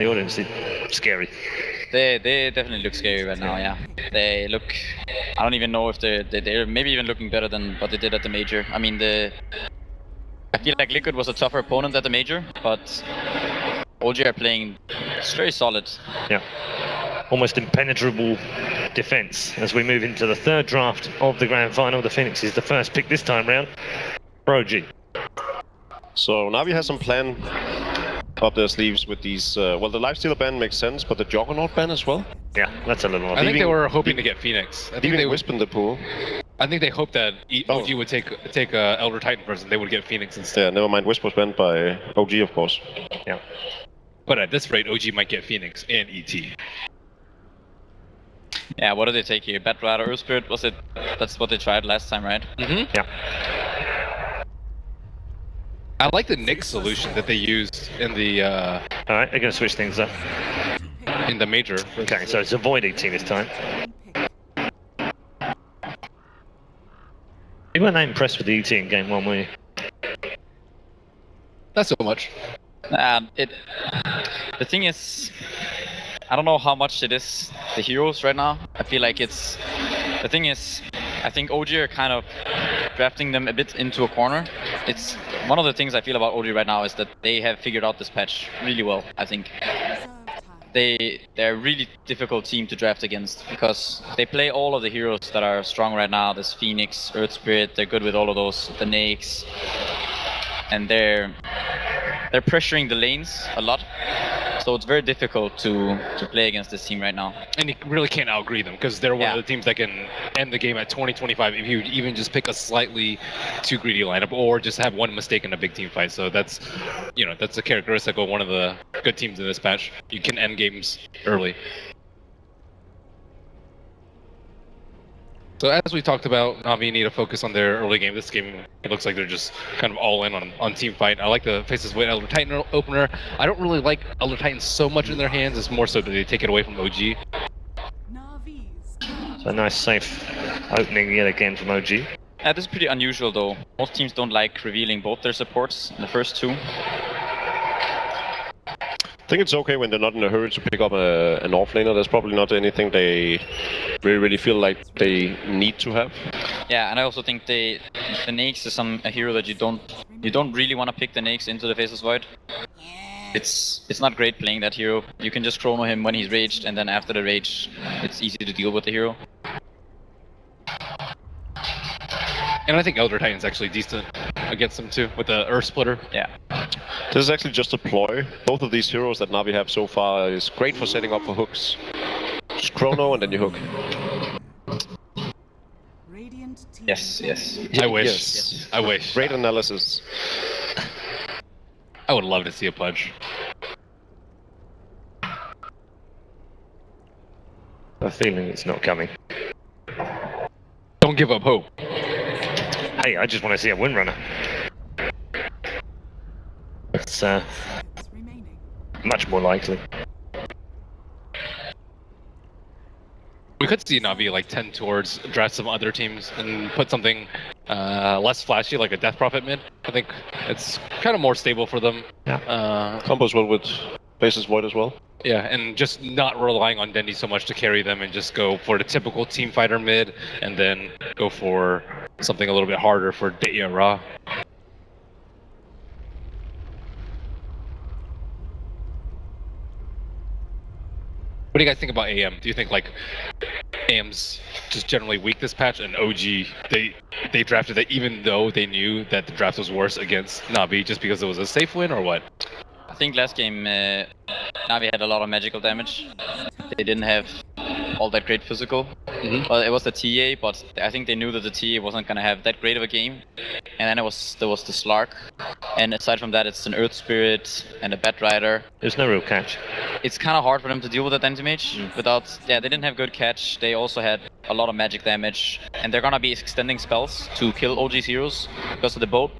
The audience is scary. They definitely look scary right now, yeah. They look... I don't even know if they're maybe even looking better than what they did at the Major. I mean, I feel like Liquid was a tougher opponent at the Major, but OG are playing... It's very solid. Yeah. Almost impenetrable defense as we move into the third draft of the Grand Final. The Phoenix is the first pick this time round for OG. So Navi has some plan up their sleeves with these... well, the Lifestealer ban makes sense, but the Juggernaut ban as well? Yeah, that's a little odd. I think they were hoping to get Phoenix. I think they Wisp in the pool. I think they hoped that OG would take Elder Titan first, and they would get Phoenix instead. Yeah, never mind. Wisp was banned by OG, of course. Yeah. But at this rate, OG might get Phoenix and ET. Yeah, what did they take here? Batrider, Earth Spirit, was it? That's what they tried last time, right? Mm-hmm. Yeah. I like the Nyx solution that they used in the... Alright, they're going to switch things up. In the Major. Okay, so it's Avoid ET this time. You weren't that impressed with the ET in game 1, were you? Not so much. The thing is, I don't know how much it is the heroes right now. I feel like it's... The thing is, I think OG are kind of drafting them a bit into a corner. It's one of the things I feel about OG right now is that they have figured out this patch really well, I think. They're a really difficult team to draft against because they play all of the heroes that are strong right now. There's Phoenix, Earth Spirit, they're good with all of those, the Nyx. And they're pressuring the lanes a lot. So it's very difficult to play against this team right now. And you really can't outgreed them because they're one of the teams that can end the game at 20-25 if you even just pick a slightly too greedy lineup or just have one mistake in a big team fight. So that's, that's a characteristic of one of the good teams in this patch. You can end games early. So as we talked about, Navi need to focus on their early game. This game, it looks like they're just kind of all in on team fight. I like the Faces with Elder Titan opener. I don't really like Elder Titan so much in their hands. It's more so that they take it away from OG. So a nice safe opening yet again from OG. Yeah, this is pretty unusual though. Most teams don't like revealing both their supports in the first two. I think it's okay when they're not in a hurry to pick up an offlaner. There's probably not anything they really feel like they need to have. Yeah, and I also think the Nyx is a hero that you don't really want to pick the Nyx into the Faceless Void. It's not great playing that hero. You can just chrono him when he's raged, and then after the rage, it's easy to deal with the hero. And I think Elder Titan's actually decent against them too, with the Earth Splitter. Yeah. This is actually just a ploy. Both of these heroes that Navi have so far is great for setting up for hooks. Just chrono and then you hook. Yes. I wish. Yes. I wish. Great analysis. I would love to see a punch. I have a feeling it's not coming. Don't give up hope. Hey, I just want to see a Windrunner. It's much more likely. We could see Navi like tend towards draft some other teams and put something less flashy, like a Death Prophet mid. I think it's kind of more stable for them. Yeah. Combos well with Faceless Void as well. Yeah, and just not relying on Dendi so much to carry them and just go for the typical team fighter mid and then go for something a little bit harder for Daya Ra. What do you guys think about AM? Do you think like AM's just generally weak this patch, and OG they drafted it even though they knew that the draft was worse against Navi just because it was a safe win, or what? I think last game Navi had a lot of magical damage. They didn't have all that great physical. Well, it was the TA, but I think they knew that the TA wasn't gonna have that great of a game. And then there was the Slark, and aside from that, it's an Earth Spirit and a Batrider. There's no real catch. It's kind of hard for them to deal with that anti-mage without. Yeah, they didn't have good catch. They also had a lot of magic damage, and they're gonna be extending spells to kill OG's heroes because of the boat.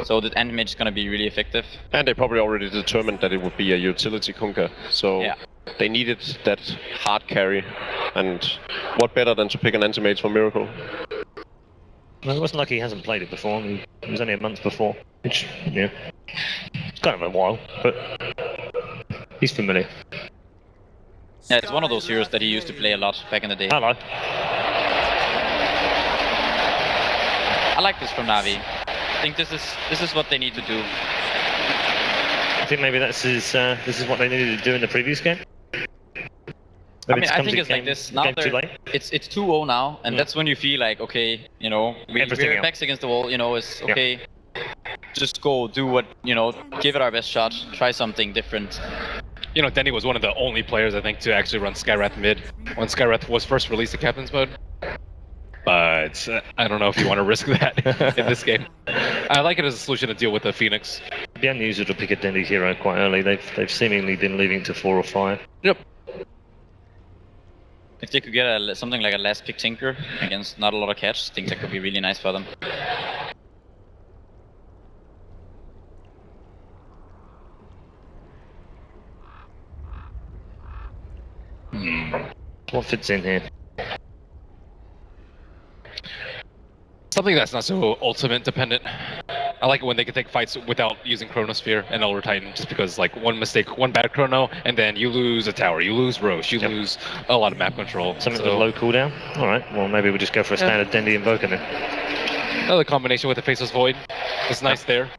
So the anti-mage is gonna be really effective. And they probably already determined that it would be a utility Kunkka, so they needed that hard carry. And what better than to pick an anti-mage for Miracle? Well, it wasn't like he hasn't played it before. It was only a month before. Which, yeah, it's kind of a while, but He's familiar. Yeah, it's one of those heroes that he used to play a lot back in the day. Hello. I like this from Na'Vi. I think this is what they need to do. I think maybe this is what they needed to do in the previous game. I mean, I think it's like this. Now too late. It's 2-0 now, and that's when you feel like, okay, you know, we're backs against the wall. You know, it's okay. Just go do what, you know, give it our best shot. Try something different. You know, Denny was one of the only players, I think, to actually run Skywrath mid when Skywrath was first released in Captain's Mode. But I don't know if you want to risk that in this game. I like it as a solution to deal with the Phoenix. It'd be unusual to pick a Dendy hero quite early. They've seemingly been leaving to 4 or 5. Yep. If they could get something like a last pick Tinker against not a lot of catch, I think that could be really nice for them. What fits in here? Something that's not so ultimate dependent. I like it when they can take fights without using Chronosphere and Elder Titan, just because like one mistake, one bad Chrono, and then you lose a tower, you lose Roche, you lose a lot of map control. Something with a low cooldown? Alright, well maybe we'll just go for a standard Dendy Invoker then. Another combination with the Faceless Void. It's nice there.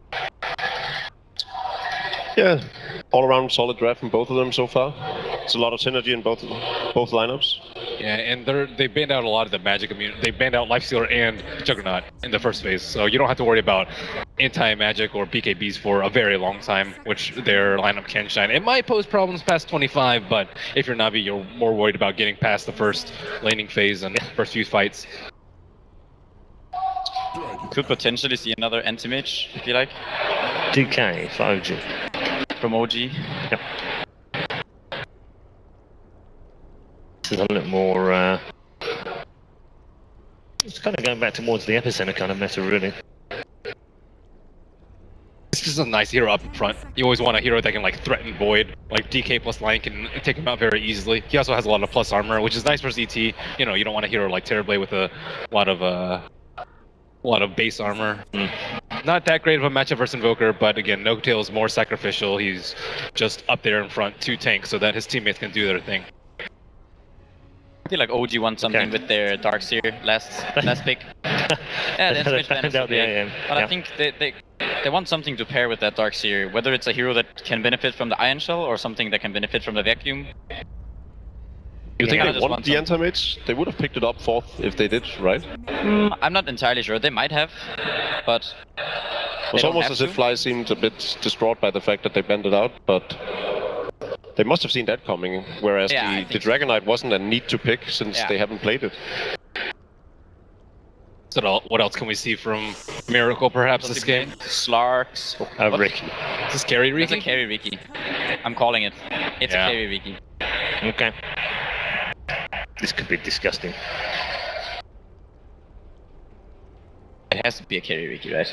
Yeah, all around solid draft from both of them so far. It's a lot of synergy in both lineups. Yeah, and they banned out a lot of the magic immunity. They banned out Lifestealer and Juggernaut in the first phase, so you don't have to worry about anti-magic or BKBs for a very long time, which their lineup can shine. It might pose problems past 25, but if you're Na'Vi, you're more worried about getting past the first laning phase and first few fights. Could potentially see another anti-mage, if you like. DK for OG. From OG. Yep. This is a little more, it's kind of going back towards the Epicenter kind of meta, really. It's just a nice hero up front. You always want a hero that can like threaten Void. Like DK plus Lion can take him out very easily. He also has a lot of plus armor, which is nice for ZT. You know, you don't want a hero like Terrorblade with a lot of base armor. Not that great of a matchup versus Invoker, but again, No-Tail is more sacrificial. He's just up there in front to tank so that his teammates can do their thing. I feel like OG wants something with their Darkseer last pick. Yeah, the anti-mage ban is okay. But I think they want something to pair with that Darkseer, whether it's a hero that can benefit from the Iron Shell or something that can benefit from the Vacuum. You think they want the anti-mage? They would have picked it up 4th if they did, right? I'm not entirely sure. They might have, but it's almost as if Fly seemed a bit distraught by the fact that they banned it out, but they must have seen that coming, whereas the Dragon Knight wasn't a need to pick since they haven't played it. So what else can we see from Miracle perhaps this game? Slarks. Ricky. Is this carry Ricky? It's a carry Ricky. I'm calling it. It's a carry Ricky. Okay. This could be disgusting. It has to be a carry Ricky, right?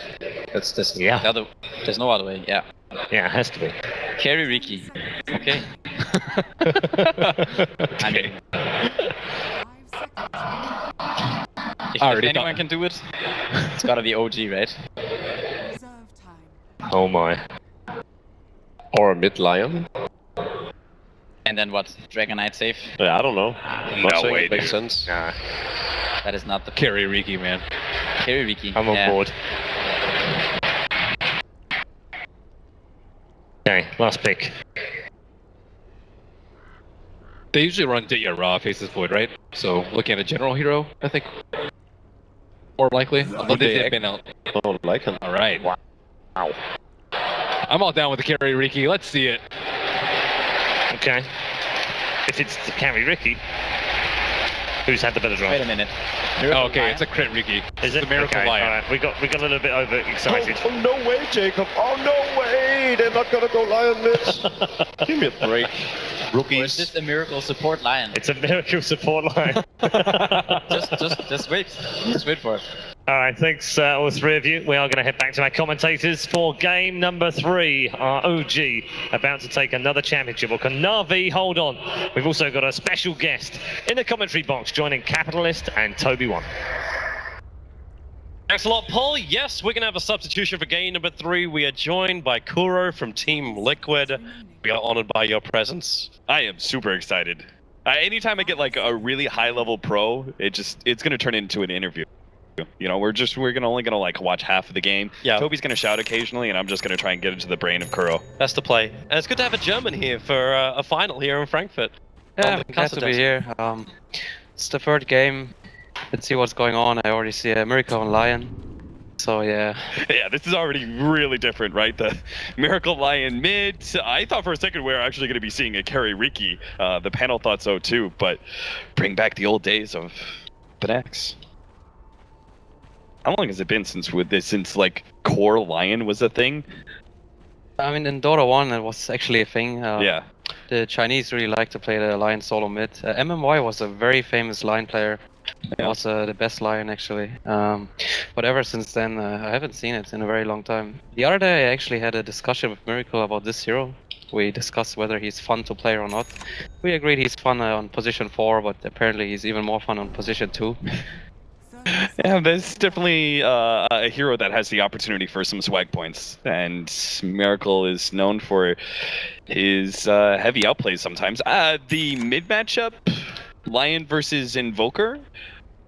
That's there's no other way. Yeah. Yeah, it has to be. Carry Ricky. Okay. I mean, if anyone can do it, it's gotta be OG, right? Oh my. Or a mid Lion. And then what? Dragon Knight safe? Yeah, I don't know. Not saying it makes sense. Nah. That is not the carry Ricky, man. Carry Ricky. I'm on board. Okay, last pick. They usually run Ditya Ra, Faceless Void, right? So looking at a general hero, I think more likely. Although they've been out. I don't like him. All right. Wow. I'm all down with the carry Ricky. Let's see it. Okay. If it's the carry Ricky, who's had the better draft? Wait a minute. Okay, it's a crit Ricky. Is it? The Miracle Okay, Lion. alright. We got a little bit overexcited. Oh, no way, Jacob. Oh, no way. They're not gonna go Lion mid. Give me a break. Rookies. Or is this a Miracle Support Lion? It's a Miracle Support Line. just wait. Just wait for it. Alright, thanks all three of you. We are going to head back to our commentators for game number 3. Our OG about to take another championship. Or can Na'Vi hold on? We've also got a special guest in the commentary box joining Capitalist and Toby1. Thanks a lot, Paul. Yes, we're going to have a substitution for game number 3. We are joined by Kuro from Team Liquid. We are honored by your presence. I am super excited. Anytime I get like a really high-level pro, it's gonna turn into an interview. You know, we're only gonna like watch half of the game. Yeah. Toby's gonna shout occasionally, and I'm just gonna try and get into the brain of Kuro. That's the play. And it's good to have a German here for a final here in Frankfurt. Yeah, I'm glad to be here. It's the third game. Let's see what's going on. I already see a Miracle and Lion. So yeah. Yeah, this is already really different, right? The Miracle Lion mid. I thought for a second we were actually going to be seeing a carry Riki. The panel thought so too, but bring back the old days of Benex. How long has it been since like core Lion was a thing? I mean, in Dota 1 it was actually a thing. Yeah. The Chinese really like to play the Lion solo mid. MMY was a very famous Lion player. Yeah. Was the best Lion actually. But ever since then, I haven't seen it in a very long time. The other day I actually had a discussion with Miracle about this hero. We discussed whether he's fun to play or not. We agreed he's fun on position 4, but apparently he's even more fun on position 2. Yeah, there's definitely a hero that has the opportunity for some swag points, and Miracle is known for his heavy outplays sometimes. The mid matchup, Lion versus Invoker,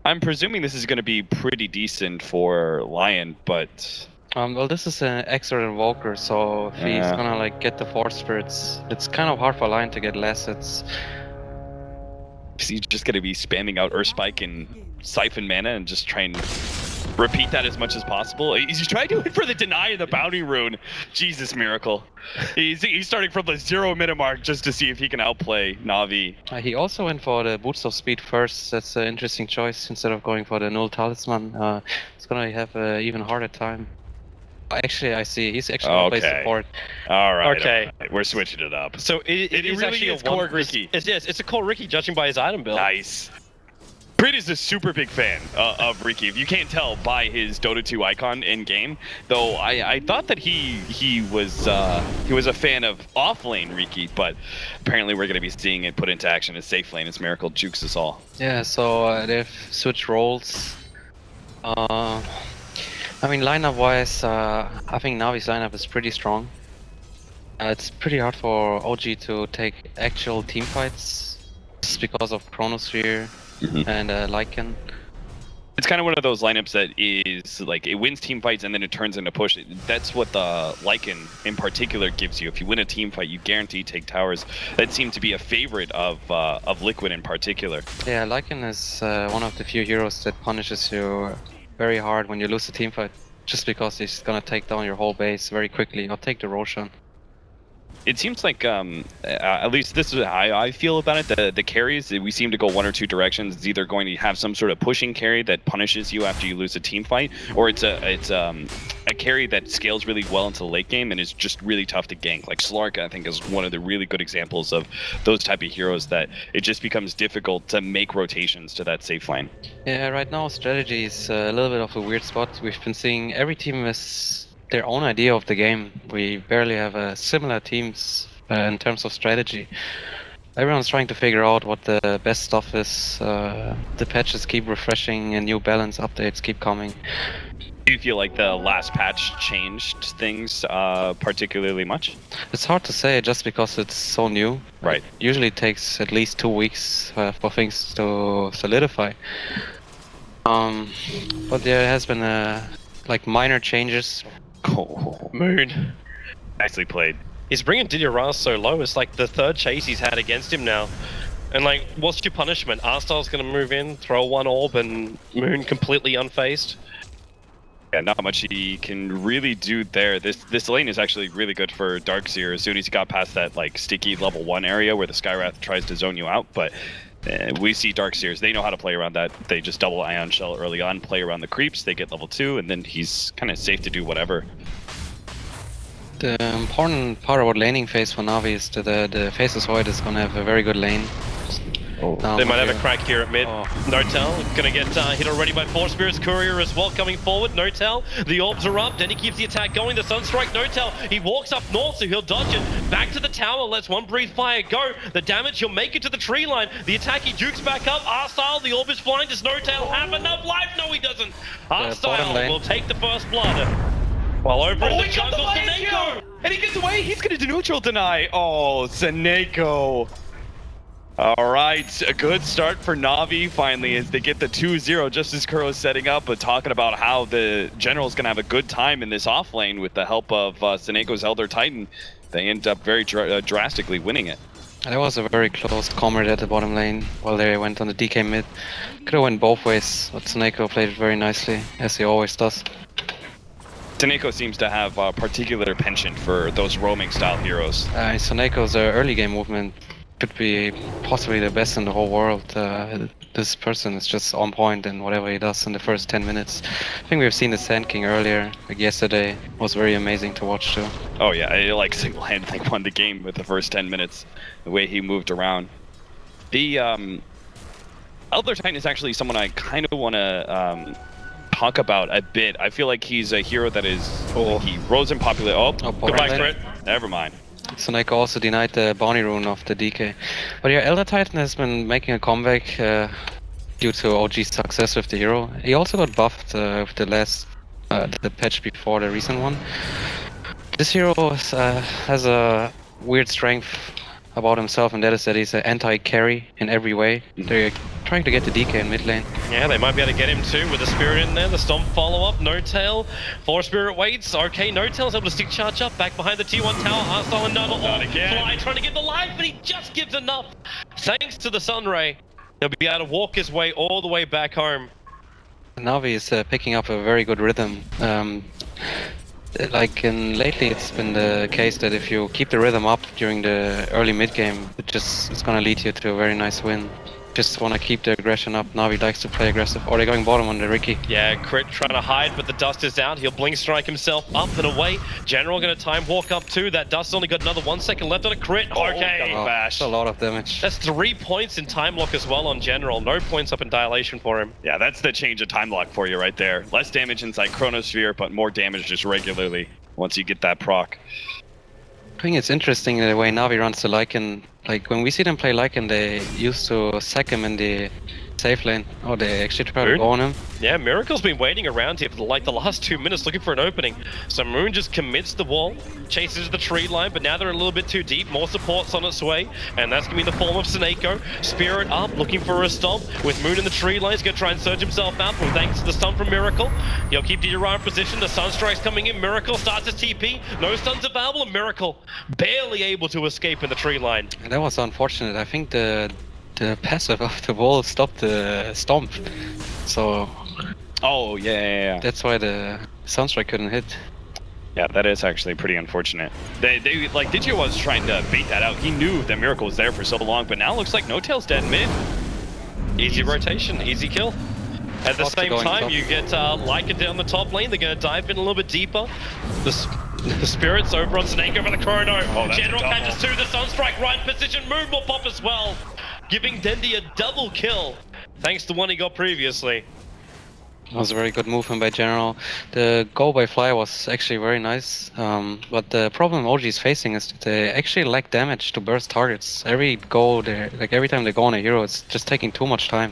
I'm presuming this is going to be pretty decent for Lion, but... well, this is an expert Invoker, so if he's gonna like get the Force Spirits, it's kind of hard for Lion to get less. He's just going to be spamming out Earthspike and Siphon mana and just try and repeat that as much as possible. He's trying to win for the deny of the bounty rune. Jesus, Miracle. He's starting from the 0 minute mark just to see if he can outplay Na'Vi. He also went for the Boots of Speed first. That's an interesting choice instead of going for the Null Talisman. It's gonna have an even harder time. Actually, I see. He's actually gonna play support. All right. Okay. We're switching it up. So it is really actually is a one core Riki. It's a core Riki judging by his item build. Nice. Prit is a super big fan of Riki. If you can't tell by his Dota 2 icon in game, though I thought that he was a fan of offlane Riki, but apparently we're gonna be seeing it put into action as safe lane as Miracle jukes us all. Yeah. So they've switched roles. I mean, lineup-wise, I think Navi's lineup is pretty strong. It's pretty hard for OG to take actual team fights just because of Chronosphere and Lycan. It's kind of one of those lineups that is like it wins team fights and then it turns into push. That's what the Lycan in particular gives you. If you win a team fight, you guarantee take towers. That seemed to be a favorite of Liquid in particular. Yeah, Lycan is one of the few heroes that punishes you very hard when you lose a team fight, just because he's gonna take down your whole base very quickly or take the Roshan. It seems like, at least this is how I feel about it, the carries, we seem to go one or two directions. It's either going to have some sort of pushing carry that punishes you after you lose a team fight, or it's a carry that scales really well into the late game and is just really tough to gank. Like Slark, I think, is one of the really good examples of those type of heroes that it just becomes difficult to make rotations to that safe lane. Yeah, right now strategy is a little bit of a weird spot. We've been seeing every team has their own idea of the game. We barely have similar teams in terms of strategy. Everyone's trying to figure out what the best stuff is. The patches keep refreshing and new balance updates keep coming. Do you feel like the last patch changed things particularly much? It's hard to say just because it's so new. Right. It usually takes at least 2 weeks for things to solidify. But there has been like minor changes. Oh, Moon. nicely played. He's bringing Didier so low. It's like the 3rd chase he's had against him now. And like, what's your punishment? R-Style's gonna move in, throw 1 orb, and Moon completely unfazed. Yeah, not much he can really do there. This lane is actually really good for Darkseer as soon as he got past that like sticky level 1 area where the Skywrath tries to zone you out, but we see Darkseers, they know how to play around that. They just double Ion Shell early on, play around the creeps, they get level 2, and then he's kind of safe to do whatever. The important part about laning phase for Na'Vi is that the Faceless Void is gonna have a very good lane. They might have a crack here at mid. Notel gonna get hit already by Four Spirits. Courier as well coming forward. Notel, the orbs are up. Then he keeps the attack going. The Sunstrike, Notel, he walks up north, so he'll dodge it. Back to the tower, lets one breathe fire go. The damage, he'll make it to the tree line. The attack, he jukes back up. R-Style, the orb is flying. Does Notel have enough life? No, he doesn't. R-Style will take the first blood. While over in the jungle, Seneko! And he gets away. He's gonna do neutral deny. Oh, Seneko. All right, a good start for Na'Vi finally as they get the 2-0 just as Kuro is setting up, but talking about how the General's going to have a good time in this off lane with the help of Seneko's Elder Titan. They end up very drastically winning it. That was a very close combat at the bottom lane while they went on the DK mid. Could have went both ways, but Seneko played it very nicely, as he always does. Seneko seems to have a particular penchant for those roaming style heroes. Seneko's early game movement could be possibly the best in the whole world. This person is just on point in whatever he does in the first 10 minutes. I think we've seen the Sand King earlier, like yesterday. It was very amazing to watch too. Oh yeah, he like single-handedly won the game with the first 10 minutes, the way he moved around. The Elder Titan is actually someone I kind of want to talk about a bit. I feel like he's a hero that is, he rose in popularity. Oh, goodbye crit. Never mind. Seneko also denied the bounty rune of the DK. But yeah, Elder Titan has been making a comeback due to OG's success with the hero. He also got buffed with the patch before the recent one. This hero has a weird strength about himself, and that is that he's an anti-carry in every way. They're trying to get the DK in mid lane. Yeah, they might be able to get him too with the Spirit in there. The Stomp follow-up, No-Tail. Four Spirit waits. Okay, No-Tail's able to stick charge up back behind the T1 tower. R-Style another orb. Fly trying to get the life, but he just gives enough. Thanks to the Sunray, he'll be able to walk his way all the way back home. Na'Vi is picking up a very good rhythm. Lately it's been the case that if you keep the rhythm up during the early mid game, it's gonna lead you to a very nice win. Just want to keep the aggression up. Na'Vi likes to play aggressive. Or they're going bottom on the Ricky. Yeah, Crit trying to hide, but the dust is out. He'll blink strike himself up and away. General going to time walk up too. That dust only got another 1 second left on a Crit. Okay. That's a lot of damage. That's 3 points in time lock as well on General. No points up in dilation for him. Yeah, that's the change of time lock for you right there. Less damage inside Chronosphere, but more damage just regularly once you get that proc. I think it's interesting the way Na'Vi runs the Lycan. Like when we see them play Lycan, they used to sack him in the safe lane. Oh, they actually try to go on him. Yeah, Miracle's been waiting around here for like the last 2 minutes looking for an opening. So Moon just commits the wall, chases the tree line, but now they're a little bit too deep. More support's on its way, and that's gonna be in the form of Seneko. Spirit up, looking for a stomp. With Moon in the tree line, he's gonna try and surge himself out, but thanks to the stun from Miracle, he'll keep DRI in position. The Sunstrike's coming in. Miracle starts his TP. No stuns available, and Miracle barely able to escape in the tree line. And that was unfortunate. I think the passive of the wall stopped the stomp. So... Oh, yeah. That's why the Sunstrike couldn't hit. Yeah, that is actually pretty unfortunate. They like, Digio was trying to bait that out. He knew that Miracle was there for so long, but now it looks like No-Tail's dead mid. Easy rotation, easy kill. At the same time, you get Lycan down the top lane. They're going to dive in a little bit deeper. The Spirit's over on Seneko for the Chrono. General catches two. The Sunstrike right in position. Moon will pop as well, giving Dendi a double kill, thanks to one he got previously. It was a very good movement by General. The go by fly was actually very nice, but the problem OG is facing is that they actually lack damage to burst targets. Every time they go on a hero, it's just taking too much time.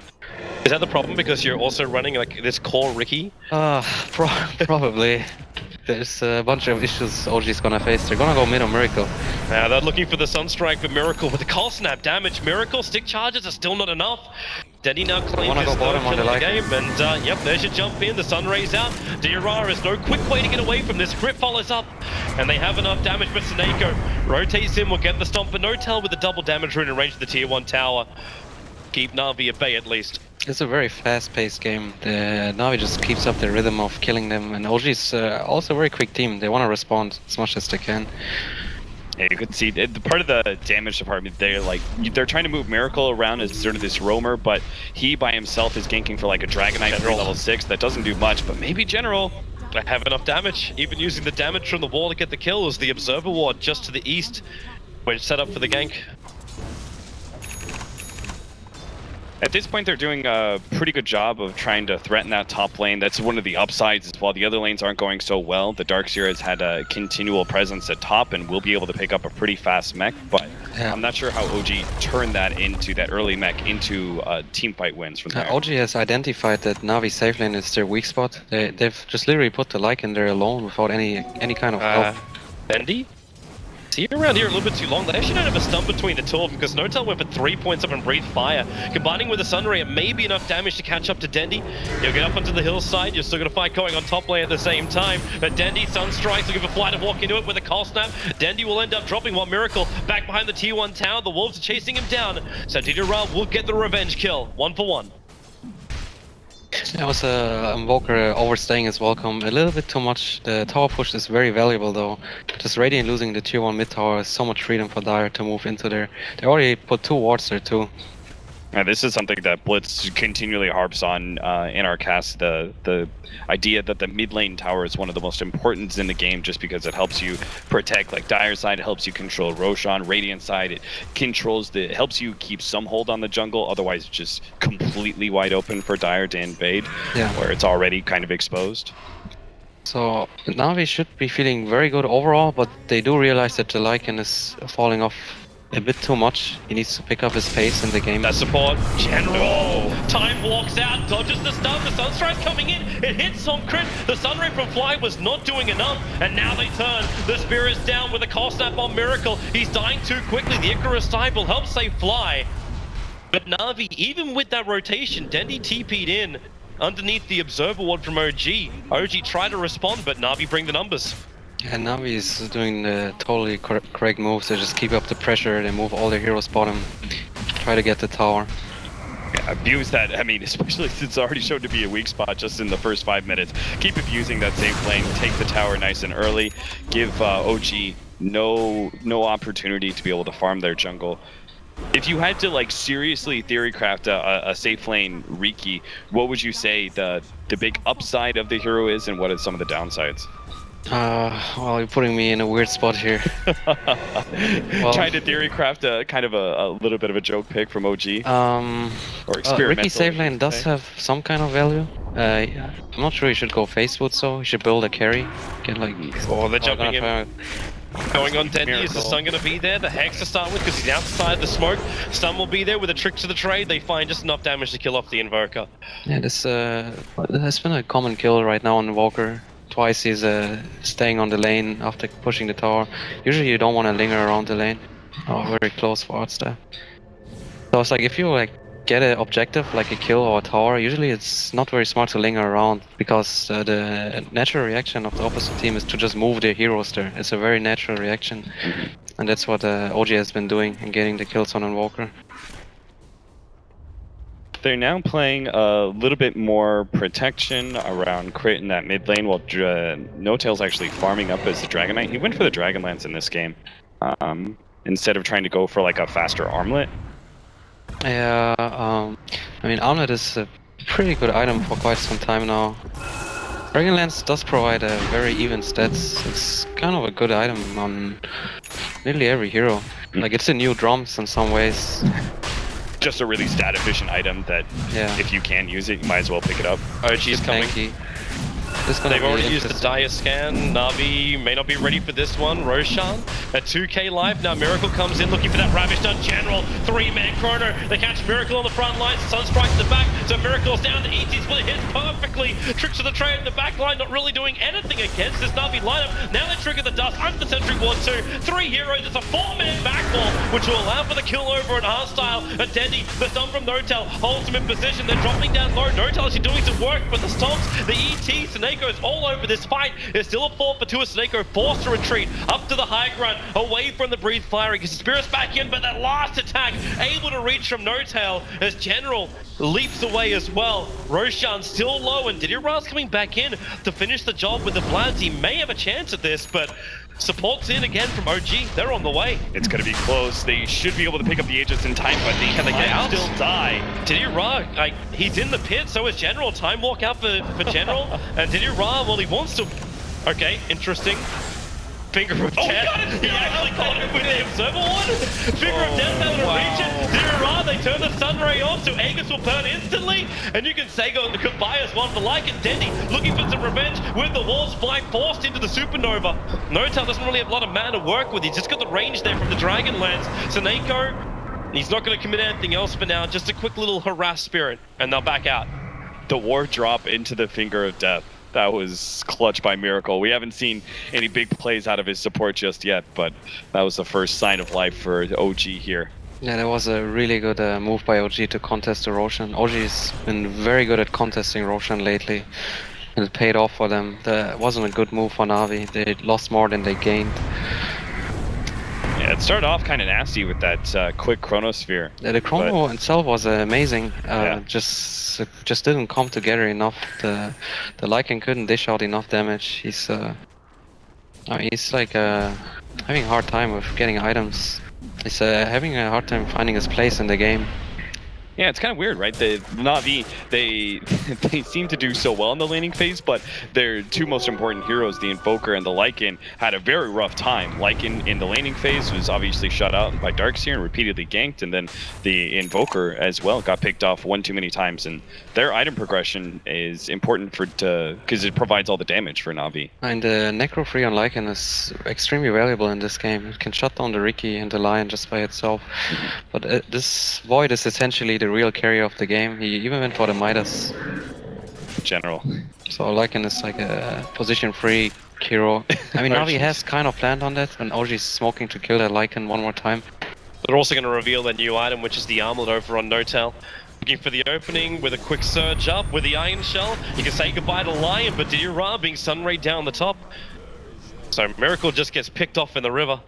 Is that the problem because you're also running like this core Ricky? Probably. There's a bunch of issues OG's gonna face. They're gonna go mid on Miracle. Now they're looking for the Sunstrike, but Miracle with the Cold Snap damage. Miracle stick charges are still not enough. Dendy now claims his third kill of the game, and yep, there's your jump in. The Sunray's out. DRR is no quick way to get away from this. Crit follows up, and they have enough damage, but Seneko rotates in, will get the stomp, but No-Tail with the double damage rune in range of the tier 1 tower. Keep Na'Vi at bay at least. It's a very fast-paced game. The Na'Vi just keeps up the rhythm of killing them, and OG's also a very quick team. They want to respond as much as they can. Yeah, you could see the part of the damage department. They're trying to move Miracle around as sort of this roamer, but he by himself is ganking for like a Dragonite level 6 that doesn't do much. But maybe General have enough damage, even using the damage from the wall to get the kill. As the Observer Ward just to the east, where it's set up for the gank. At this point, they're doing a pretty good job of trying to threaten that top lane. That's one of the upsides. While the other lanes aren't going so well, the Darkseer has had a continual presence at top and will be able to pick up a pretty fast mech, but I'm not sure how OG turned that early mech into team fight wins from there. OG has identified that Navi safe lane is their weak spot. They've just literally put the Lycan there alone without any kind of help. Bendy? See around here a little bit too long. They actually don't have a stun between the two of them because Notel went for 3 points up and breathed fire. Combining with the Sunray, it may be enough damage to catch up to Dendy. He'll get up onto the hillside. You're still going to fight going on top lane at the same time. But Dendy, Sunstrikes, looking for Fly to walk into it with a cold snap. Dendy will end up dropping while Miracle back behind the tier 1 tower. The Wolves are chasing him down. So Didira will get the revenge kill. 1 for 1. That was Invoker overstaying his welcome a little bit too much. The tower push is very valuable though. Just Radiant losing the tier 1 mid tower is so much freedom for Dire to move into there. They already put 2 wards there too. Yeah, this is something that Blitz continually harps on in our cast, the idea that the mid lane tower is one of the most important in the game just because it helps you protect like Dire side, it helps you control Roshan, Radiant side, it helps you keep some hold on the jungle, otherwise it's just completely wide open for Dire to invade, where it's already kind of exposed. So Navi should be feeling very good overall, but they do realize that the Lycan is falling off a bit too much. He needs to pick up his pace in the game. That support, General! Time walks out, dodges the stun, the Sunstrike coming in, it hits on crit. The Sunray from Fly was not doing enough, and now they turn. The Spirit's down with a cold snap on Miracle. He's dying too quickly. The Icarus side will help save Fly. But Na'Vi, even with that rotation, Dendy TP'd in underneath the Observer Ward from OG. OG tried to respond, but Na'Vi bring the numbers. Yeah, Navi is doing the totally correct moves. They just keep up the pressure, they move all their heroes bottom, try to get the tower. Yeah, abuse that, I mean, especially since it's already shown to be a weak spot just in the first 5 minutes. Keep abusing that safe lane, take the tower nice and early, give OG no opportunity to be able to farm their jungle. If you had to like seriously theorycraft a safe lane Riki, what would you say the big upside of the hero is and what are some of the downsides? Well, you're putting me in a weird spot here. Trying to theorycraft a kind of a little bit of a joke pick from OG. Or experimental. Ricky safe lane does have some kind of value. I'm not sure you should go face boot, so you should build a carry. Get like. Oh, they're jumping in. Going on Dendy, is the stun going to be there? The Hex to start with because he's outside the smoke. Stun will be there with a trick to the trade. They find just enough damage to kill off the Invoker. Yeah, this has been a common kill right now on Invoker. Twice he's staying on the lane after pushing the tower. Usually you don't want to linger around the lane. Oh, very close wards there. So it's like if you like get an objective like a kill or a tower, usually it's not very smart to linger around because the natural reaction of the opposite team is to just move their heroes there. It's a very natural reaction, and that's what OG has been doing and getting the kills on Invoker. They're now playing a little bit more protection around crit in that mid lane while No-Tail's actually farming up as the Dragon Knight. He went for the Dragonlance in this game instead of trying to go for like a faster armlet. Yeah, I mean armlet is a pretty good item for quite some time now. Dragonlance does provide a very even stats. It's kind of a good item on nearly every hero. Like it's a new drums in some ways. Just a really stat efficient item that if you can use it, you might as well pick it up. OG's coming. They've already used the Dire Scan. Na'Vi may not be ready for this one. Roshan at 2k life. Now Miracle comes in looking for that Ravage done. General, 3-man chrono. They catch Miracle on the front line. Sunstrike in the back. So Miracle's down to ET split. Hits perfectly. Tricks to the trade in the back line. Not really doing anything against this Na'Vi lineup. Now they trigger the dust. Under the Sentry Ward 2. 3 heroes. It's a 4-man backball, which will allow for the kill over and hostile. And Dendy, the stun from Notel, holds him in position. They're dropping down low. Notel actually doing some work, but the stomps, the ET, Seneco's all over this fight. It's still a 4-for-2 as Seneko forced to retreat up to the high ground, away from the breathe firing. His Spirit's back in, but that last attack able to reach from No-Tail as General leaps away as well. Roshan still low, and Didira's coming back in to finish the job with the Bloods. He may have a chance at this, but support's in again from OG. They're on the way. It's going to be close. They should be able to pick up the Aegis in time, but can they get out? Still die. Didira, like, he's in the pit, so is General. Time walk out for General. And Didira, well, he wants to... Okay, interesting. Finger of Death. He actually caught him with the Observer one. Finger of Death able to reach it. Didira, they turn the Sunray off, so Aegis will burn instantly, and you can say goodbye as one for Lycan. Dendy looking for some revenge with the walls fly forced into the supernova. Notel doesn't really have a lot of mana to work with. He's just got the range there from the Dragonlance. Seneko, he's not going to commit anything else for now. Just a quick little harass spirit, and they'll back out. The ward drop into the Finger of Death. That was clutch by Miracle. We haven't seen any big plays out of his support just yet, but that was the first sign of life for OG here. Yeah, that was a really good move by OG to contest the Roshan. OG's been very good at contesting Roshan lately, and it paid off for them. That wasn't a good move for Na'Vi. They lost more than they gained. Yeah, it started off kind of nasty with that quick Chronosphere. Yeah, the Chrono itself was amazing. Just didn't come together enough. The Lycan couldn't dish out enough damage. He's like having a hard time with getting items. He's having a hard time finding his place in the game. Yeah, it's kind of weird, right? The Na'Vi, they seem to do so well in the laning phase, but their two most important heroes, the Invoker and the Lycan, had a very rough time. Lycan in the laning phase was obviously shut out by Darkseer and repeatedly ganked, and then the Invoker as well got picked off one too many times. And their item progression is important because it provides all the damage for Na'Vi. And the Necro Free on Lycan is extremely valuable in this game. It can shut down the Riki and the Lion just by itself. But this Void is essentially the real carrier of the game. He even went for the Midas. General. So Lycan is like a position-free hero. I mean, Na'Vi has kind of planned on that, and OG's smoking to kill that Lycan one more time. They're also going to reveal their new item, which is the armlet over on Notel. Looking for the opening with a quick surge up with the Iron Shell. You can say goodbye to Lion, but Didira being Sunray down the top. So Miracle just gets picked off in the river.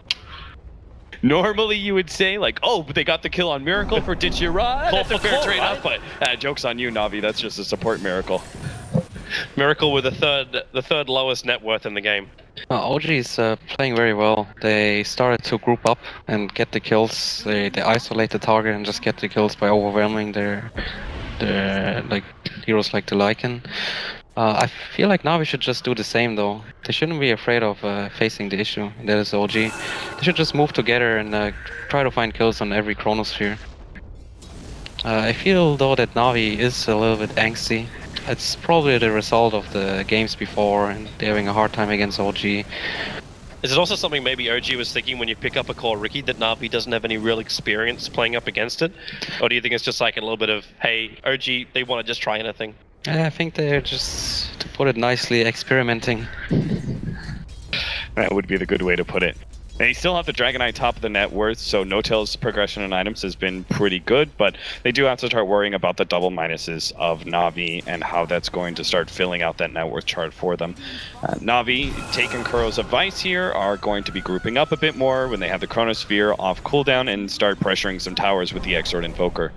Normally you would say like, oh, but they got the kill on Miracle for Didira. That's a fair trade up, but joke's on you, Na'Vi. That's just a support Miracle. Miracle with the third lowest net worth in the game. OG is playing very well. They started to group up and get the kills. They isolate the target and just get the kills by overwhelming their like heroes like the Lycan. I feel like Na'Vi should just do the same though. They shouldn't be afraid of facing the issue. That is OG. They should just move together and try to find kills on every Chronosphere. I feel though that Na'Vi is a little bit angsty. It's probably the result of the games before and they're having a hard time against OG. Is it also something maybe OG was thinking when you pick up a core Riki that Na'Vi doesn't have any real experience playing up against it? Or do you think it's just like a little bit of, hey, OG, they want to just try anything? I think they're just, to put it nicely, experimenting. That would be the good way to put it. They still have the Dragonite top of the net worth, so Notel's progression in items has been pretty good, but they do have to start worrying about the double minuses of Na'Vi and how that's going to start filling out that net worth chart for them. Na'Vi, taking Kuro's advice here, are going to be grouping up a bit more when they have the Chronosphere off cooldown and start pressuring some towers with the Exort Invoker.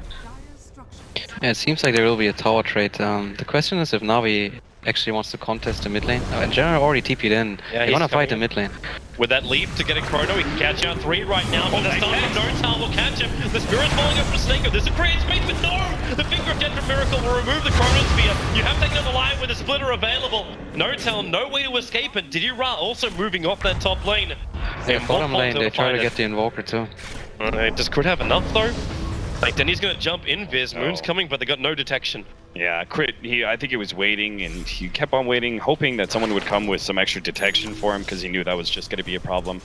Yeah, it seems like there will be a tower trade. The question is if Na'Vi actually wants to contest the mid lane. General already TP'd in. Yeah, they want to fight the mid lane. With that leap to get a Chrono, he can catch out 3 right now, but the stun from Notel will catch him. The Spirit's falling up for Snake. There's a create space, but no! The Finger of Death from Miracle will remove the Chronosphere. You have taken on the line with a splitter available. Notel, no way to escape it. Didira also moving off that top lane. Yeah, bottom lane, they try to get the Invoker too. Does Crit have enough though? Like, then he's gonna jump in Viz, Moon's coming, but they got no detection. Yeah, Crit, I think he was waiting, and he kept on waiting, hoping that someone would come with some extra detection for him, because he knew that was just gonna be a problem.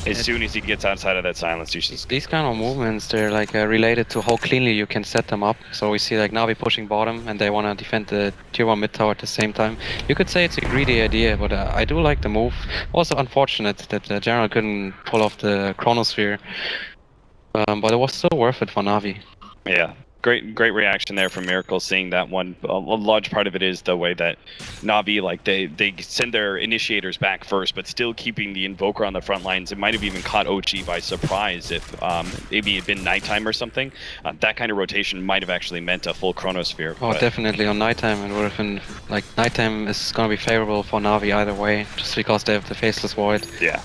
As soon as he gets outside of that silence, you should... These kind of movements, they're like related to how cleanly you can set them up. So we see like Na'Vi pushing bottom, and they want to defend the tier 1 mid tower at the same time. You could say it's a greedy idea, but I do like the move. Also unfortunate that the General couldn't pull off the Chronosphere. But it was still worth it for Na'Vi. Yeah, great reaction there from Miracle, seeing that one. A large part of it is the way that Na'Vi, like, they send their initiators back first, but still keeping the Invoker on the front lines. It might have even caught OG by surprise if maybe it had been nighttime or something. That kind of rotation might have actually meant a full Chronosphere. Oh, definitely on nighttime it would have been, like, nighttime is going to be favorable for Na'Vi either way, just because they have the Faceless Void. Yeah.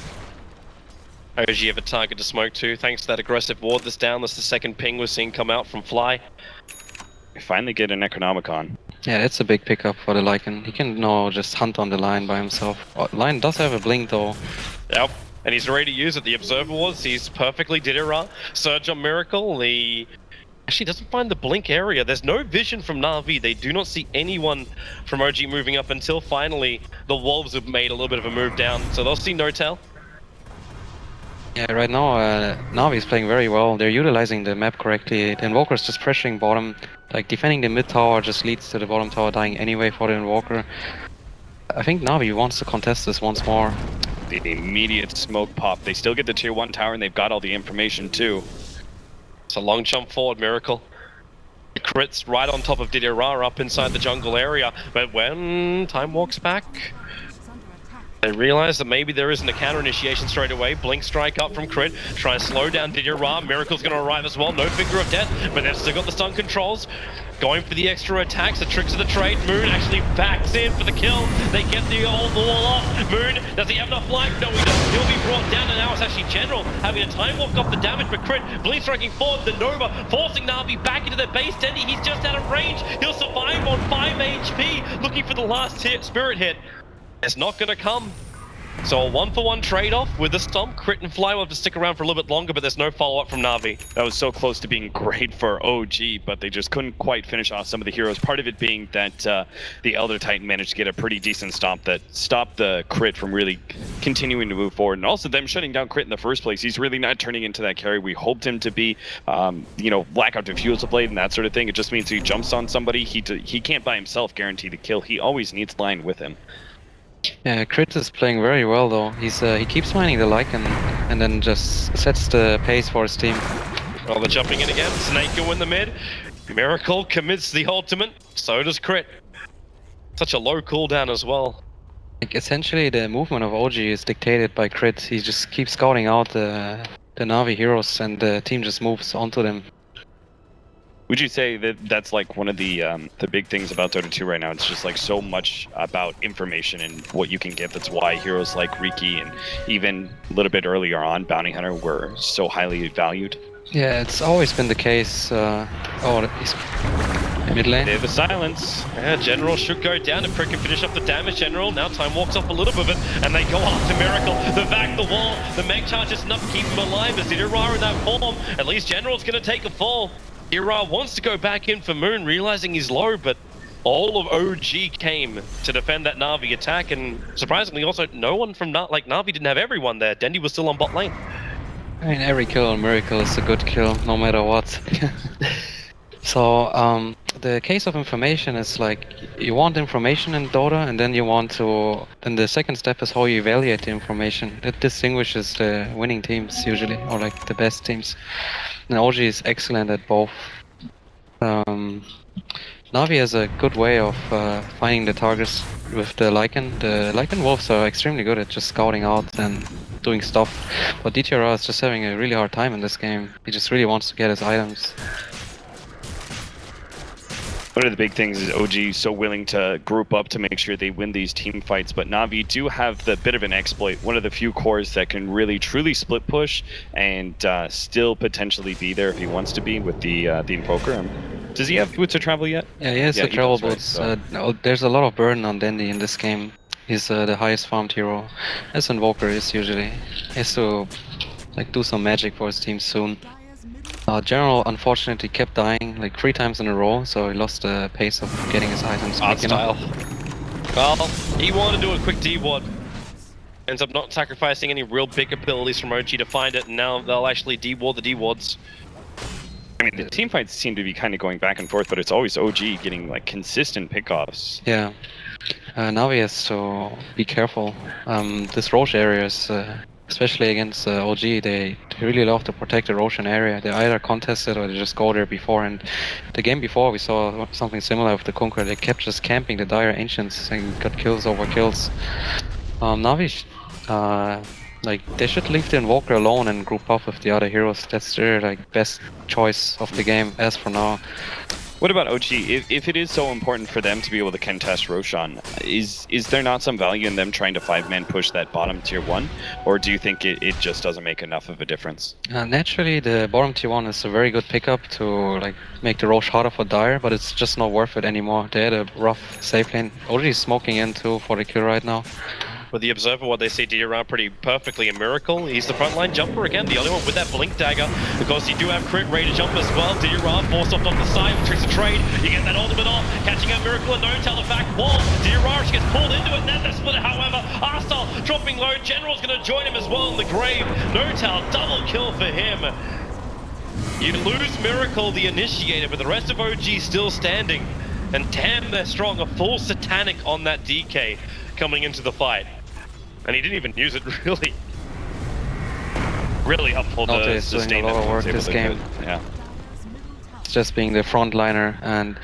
OG have a target to smoke too, thanks to that aggressive ward that's down. That's the second ping we're seeing come out from Fly. We finally get an Necronomicon. Yeah, it's a big pickup for the Lycan. He can now just hunt on the line by himself. Lion does have a blink though. Yep, and he's ready to use it. The Observer Wards, he's perfectly Didira. Surge on Miracle, the Actually doesn't find the blink area. There's no vision from Na'Vi. They do not see anyone from OG moving up until finally the Wolves have made a little bit of a move down. So they'll see Notel. Yeah, right now Na'Vi is playing very well. They're utilizing the map correctly. The Invoker's just pressuring bottom. Like defending the mid tower just leads to the bottom tower dying anyway for the Invoker. I think Na'Vi wants to contest this once more. The immediate smoke pop. They still get the tier 1 tower and they've got all the information too. It's a long jump forward, Miracle. The crits right on top of Didier up inside the jungle area. But when Time walks back, they realize that maybe there isn't a counter initiation straight away. Blink strike up from Crit. Try and slow down Didier. Miracle's going to arrive as well. No Finger of Death, but they've still got the stun controls. Going for the extra attacks, the tricks of the trade. Moon actually backs in for the kill. They get the wall off. Moon, does he have enough life? No, he doesn't. He'll be brought down, and now it's actually General having a time walk off the damage, but Crit, Blink striking forward, the Nova, forcing Na'Vi back into their base. Dendy, he's just out of range. He'll survive on 5 HP, looking for the last hit, Spirit hit. It's not going to come. So a 1-for-1 trade-off with the Stomp. Crit and Fly will have to stick around for a little bit longer, but there's no follow-up from Na'Vi. That was so close to being great for OG, but they just couldn't quite finish off some of the heroes. Part of it being that the Elder Titan managed to get a pretty decent stomp that stopped the Crit from really continuing to move forward. And also them shutting down Crit in the first place. He's really not turning into that carry we hoped him to be. You know, Blackout Diffusal Blade and that sort of thing. It just means he jumps on somebody. He can't by himself guarantee the kill. He always needs line with him. Yeah, Crit is playing very well though. He keeps mining the Lycan and then just sets the pace for his team. Well, they're jumping in again. Snake go in the mid. Miracle commits the ultimate. So does Crit. Such a low cooldown as well. Like, essentially the movement of OG is dictated by Crit. He just keeps scouting out the Na'Vi heroes and the team just moves onto them. Would you say that that's like one of the big things about Dota 2 right now? It's just like so much about information and what you can get. That's why heroes like Riki and even a little bit earlier on Bounty Hunter were so highly valued. Yeah, it's always been the case. He's mid lane. There's the silence. Yeah, General should go down if Crit can finish up the damage. General now Time walks off a little bit and they go after Miracle. The back, the wall, the Meg charge is enough to keep him alive. As Zidira in that form, at least General's going to take a fall. Ira wants to go back in for Moon, realizing he's low, but all of OG came to defend that Na'Vi attack, and surprisingly also no one from Na'Vi didn't have everyone there. Dendy was still on bot lane. I mean, every kill on Miracle is a good kill, no matter what. So, the case of information is like, you want information in Dota, and then then the second step is how you evaluate the information. It distinguishes the winning teams usually, or like the best teams. And OG is excellent at both. Na'Vi has a good way of finding the targets with the Lycan. The Lycan Wolves are extremely good at just scouting out and doing stuff. But DTR is just having a really hard time in this game. He just really wants to get his items. One of the big things is OG so willing to group up to make sure they win these team fights, but Na'Vi do have the bit of an exploit, one of the few cores that can really truly split push and still potentially be there if he wants to be with the Invoker. Does he have boots of travel yet? Yeah, he has the travel boots. Right, so. There's a lot of burden on Dendy in this game. He's the highest farmed hero, as Invoker is usually. He has to do some magic for his team soon. General unfortunately kept dying like 3 times in a row, so he lost the pace of getting his items. Style. Well, he wanted to do a quick D-ward. Ends up not sacrificing any real big abilities from OG to find it, and now they'll actually D-ward the D-wards. I mean, the team fights seem to be kind of going back and forth, but it's always OG getting like consistent pickoffs. Yeah. Now he has to be careful. This Roche area is... especially against OG, they really love to protect the Roshan area. They either contest it or they just go there before. And the game before, we saw something similar with the Conqueror. They kept just camping the Dire Ancients and got kills over kills. Na'Vi, they should leave the Invoker alone and group up with the other heroes. That's their best choice of the game as for now. What about OG? If it is so important for them to be able to contest Roshan, is there not some value in them trying to 5-man push that bottom tier 1? Or do you think it just doesn't make enough of a difference? Naturally, the bottom tier 1 is a very good pickup to make the Roche harder for Dire, but it's just not worth it anymore. They had a rough safe lane. OG is smoking in too for the kill right now. with the Observer, what they see DRR pretty perfectly in Miracle. He's the frontline jumper again, the only one with that Blink Dagger. Because you do have crit ready to jump as well. DRR forced off the side, tricks a trade. You get that ultimate off, catching out Miracle and No-Tell the back wall. DRR gets pulled into it, and then the split. However, Arstal dropping low. General's going to join him as well in the grave. No-Tell, double kill for him. You lose Miracle, the initiator, but the rest of OG still standing. And damn, they're strong. A full Satanic on that DK coming into the fight. And he didn't even use it, really. Really helpful to sustain doing a lot of work this game. Yeah. It's just being the frontliner, and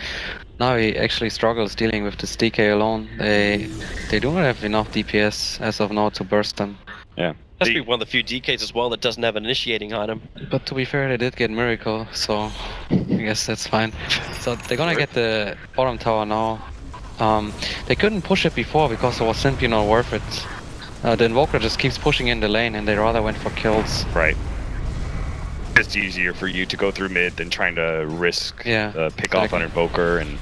now he actually struggles dealing with this DK alone. They do not have enough DPS as of now to burst them. Yeah. Has to be one of the few DKs as well that doesn't have an initiating item. But to be fair, they did get Miracle, so I guess that's fine. So they're gonna get the bottom tower now. They couldn't push it before because it was simply not worth it. The Invoker just keeps pushing in the lane, and they rather went for kills. Right. It's easier for you to go through mid than trying to risk pick off on Invoker. And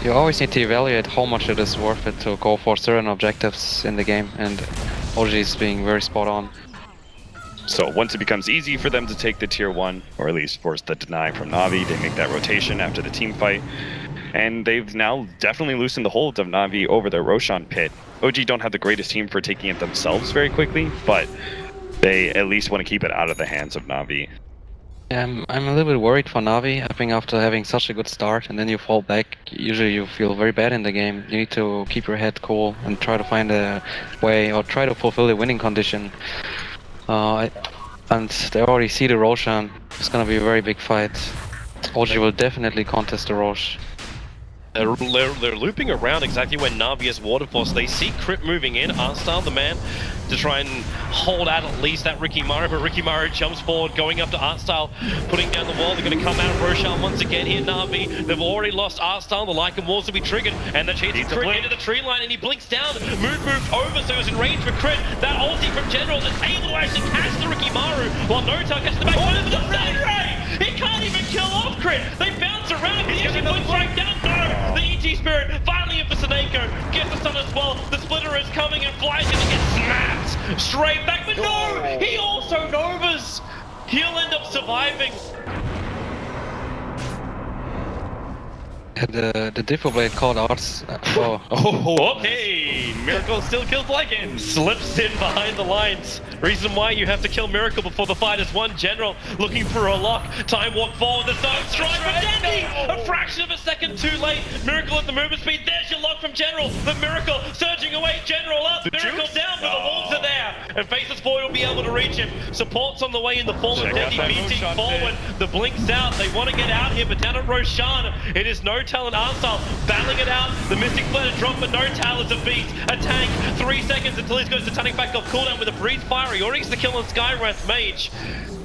you always need to evaluate how much it is worth it to go for certain objectives in the game, and OG is being very spot on. So once it becomes easy for them to take the tier 1, or at least force the deny from Na'Vi, they make that rotation after the team fight. And they've now definitely loosened the hold of Na'Vi over their Roshan pit. OG don't have the greatest team for taking it themselves very quickly, but they at least want to keep it out of the hands of Na'Vi. I'm a little bit worried for Na'Vi. I think after having such a good start and then you fall back, usually you feel very bad in the game. You need to keep your head cool and try to find a way, or try to fulfill the winning condition. And they already see the Roshan. It's gonna be a very big fight. OG will definitely contest the Rosh. They're looping around exactly where Na'Vi is waterfalls. They see Crypt moving in, Arstal, the man, to try and hold out at least that Ricky Maru, but Ricky Maru jumps forward, going up to Arstal, putting down the wall. They're going to come out of Roshan once again here, Na'Vi. They've already lost Arstal, the Lycan walls will be triggered, and they're chasing Crypt into the tree line, and he blinks down. Mood moved over, so he's in range for Crypt. That ulti from General is able to actually catch the Ricky Maru, while No-Tell catches the back. What is the Sand Ray? He can't even kill off Crypt. They bounce around, he actually puts right down. No! The EG Spirit finally in for Saneko, gets the stun as well. The Splitter is coming and flies in and gets smacked straight back, but no! He also Novas! He'll end up surviving. The Diffo Blade called out. Okay! Miracle still kills Lycan. Slips in behind the lines. Reason why you have to kill Miracle before the fight is one General looking for a lock. Time walk forward, the third strike from Dandy! A fraction of a second too late. Miracle at the movement speed. There's your lock from General. The Miracle surging away. General up. Miracle down, but the wolves are there. And Faceless Void will be able to reach him. Support's on the way in the form of Dandy beating forward. The blinks out. They want to get out here, but down at Roshan, it is No-Tell and Arstal battling it out. The Mystic Flare to drop, but No-Tell is a beast. A tank. 3 seconds until he's got Satanic back off cooldown with a breeze fire. He already gets the kill on Skywrath Mage.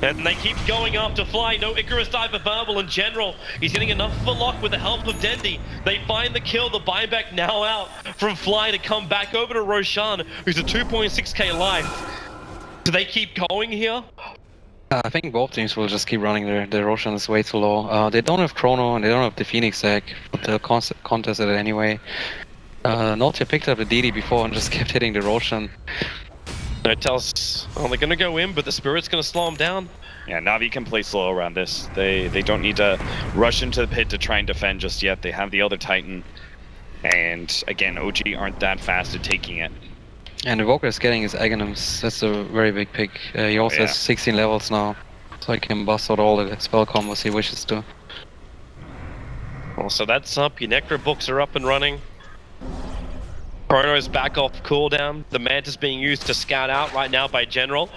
And they keep going after Fly. No Icarus dive for Verbal in general. He's getting enough of a lock with the help of Dendy. They find the kill. The buyback now out from Fly to come back over to Roshan, who's a 2.6k life. Do they keep going here? I think both teams will just keep running their Roshan is way too low. They don't have Chrono and they don't have the Phoenix egg, but they'll contest it anyway. Notia picked up the DD before and just kept hitting the Roshan. No-Tell's only gonna go in, but the Spirit's gonna slow him down. Yeah, Na'Vi can play slow around this. They don't need to rush into the pit to try and defend just yet. They have the other Titan. And again, OG aren't that fast at taking it. And Evoker is getting his Aghanims. That's a very big pick. He also has 16 levels now, so he can bust out all the spell combos he wishes to. Well, so that's up. Your Necro books are up and running. Chrono's back off cooldown. The Mantis being used to scout out right now by General.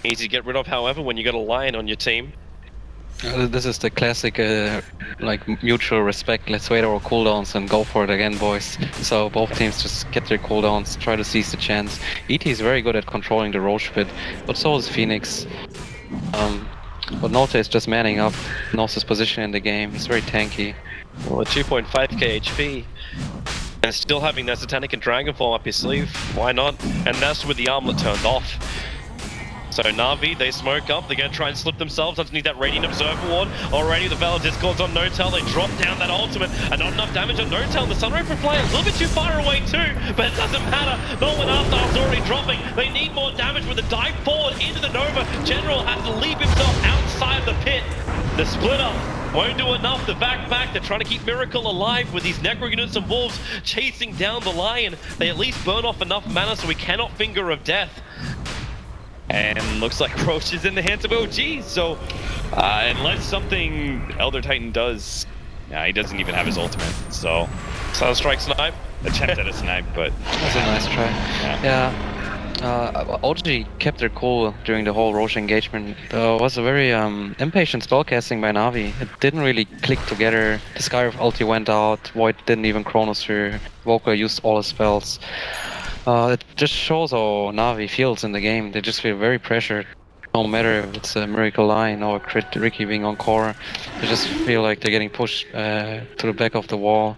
Easy to get rid of, however, when you got a Lion on your team. This is the classic, like, mutual respect. Let's wait our cooldowns and go for it again, boys. So both teams just get their cooldowns, try to seize the chance. ET is very good at controlling the Roche pit, but so is Phoenix. But Nota is just manning up, knows his position in the game. He's very tanky. Well, at 2.5k HP. And still having that Satanic and Dragon Form up his sleeve. Why not? And that's with the armlet turned off. So Na'Vi, they smoke up. They're going to try and slip themselves underneath that Radiant Observer ward. Already the Veil of Discord's on Notel. They drop down that ultimate and not enough damage on Notel. The Sunreaper player a little bit too far away too, but it doesn't matter. Norman Arthar's already dropping. They need more damage with a dive forward into the Nova. General has to leave himself outside the pit. The splitter won't do enough. The back, they're trying to keep Miracle alive with these Necro units and Wolves chasing down the Lion. They at least burn off enough mana so we cannot Finger of Death. And looks like Roche is in the hands of OG, so unless something Elder Titan does, he doesn't even have his ultimate, so... Sunstrike snipe. Attempt at a snipe, but... That was a nice try. Yeah. OG kept their cool during the whole Roche engagement. It was a very impatient spellcasting by Na'Vi. It didn't really click together. The Skyriff ulti went out, Void didn't even Chronosphere, Voker used all his spells. It just shows how Na'Vi feels in the game. They just feel very pressured. No matter if it's a Miracle Line or a crit Ricky being on core, they just feel like they're getting pushed to the back of the wall.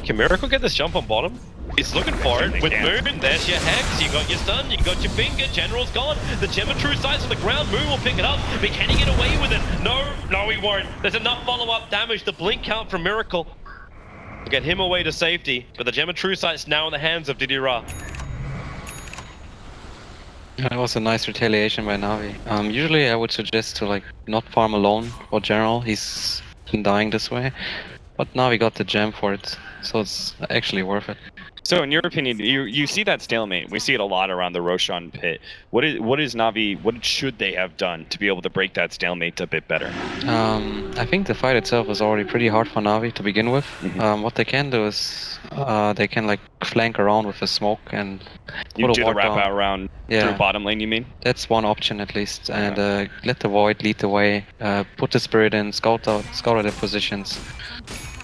Can Miracle get this jump on bottom? He's looking for it. With Moon, there's your Hex, you got your stun, you got your finger, General's gone. The Gem of True Sight's on the ground, Moon will pick it up, but can he get away with it? No, he won't. There's enough follow-up damage, the blink count from Miracle will get him away to safety, but the Gem of True Sight's now in the hands of Didi Ra. That was a nice retaliation by Na'Vi. Usually I would suggest to like not farm alone for General, he's been dying this way. But Na'Vi got the gem for it, so it's actually worth it. So in your opinion, you see that stalemate. We see it a lot around the Roshan pit. What is Na'Vi, what should they have done to be able to break that stalemate a bit better? I think the fight itself was already pretty hard for Na'Vi to begin with. What they can do is they can like flank around with the smoke and you do the wrap out around through bottom lane, you mean? That's one option at least, and let the Void lead the way. Put the Spirit in, scout out their positions.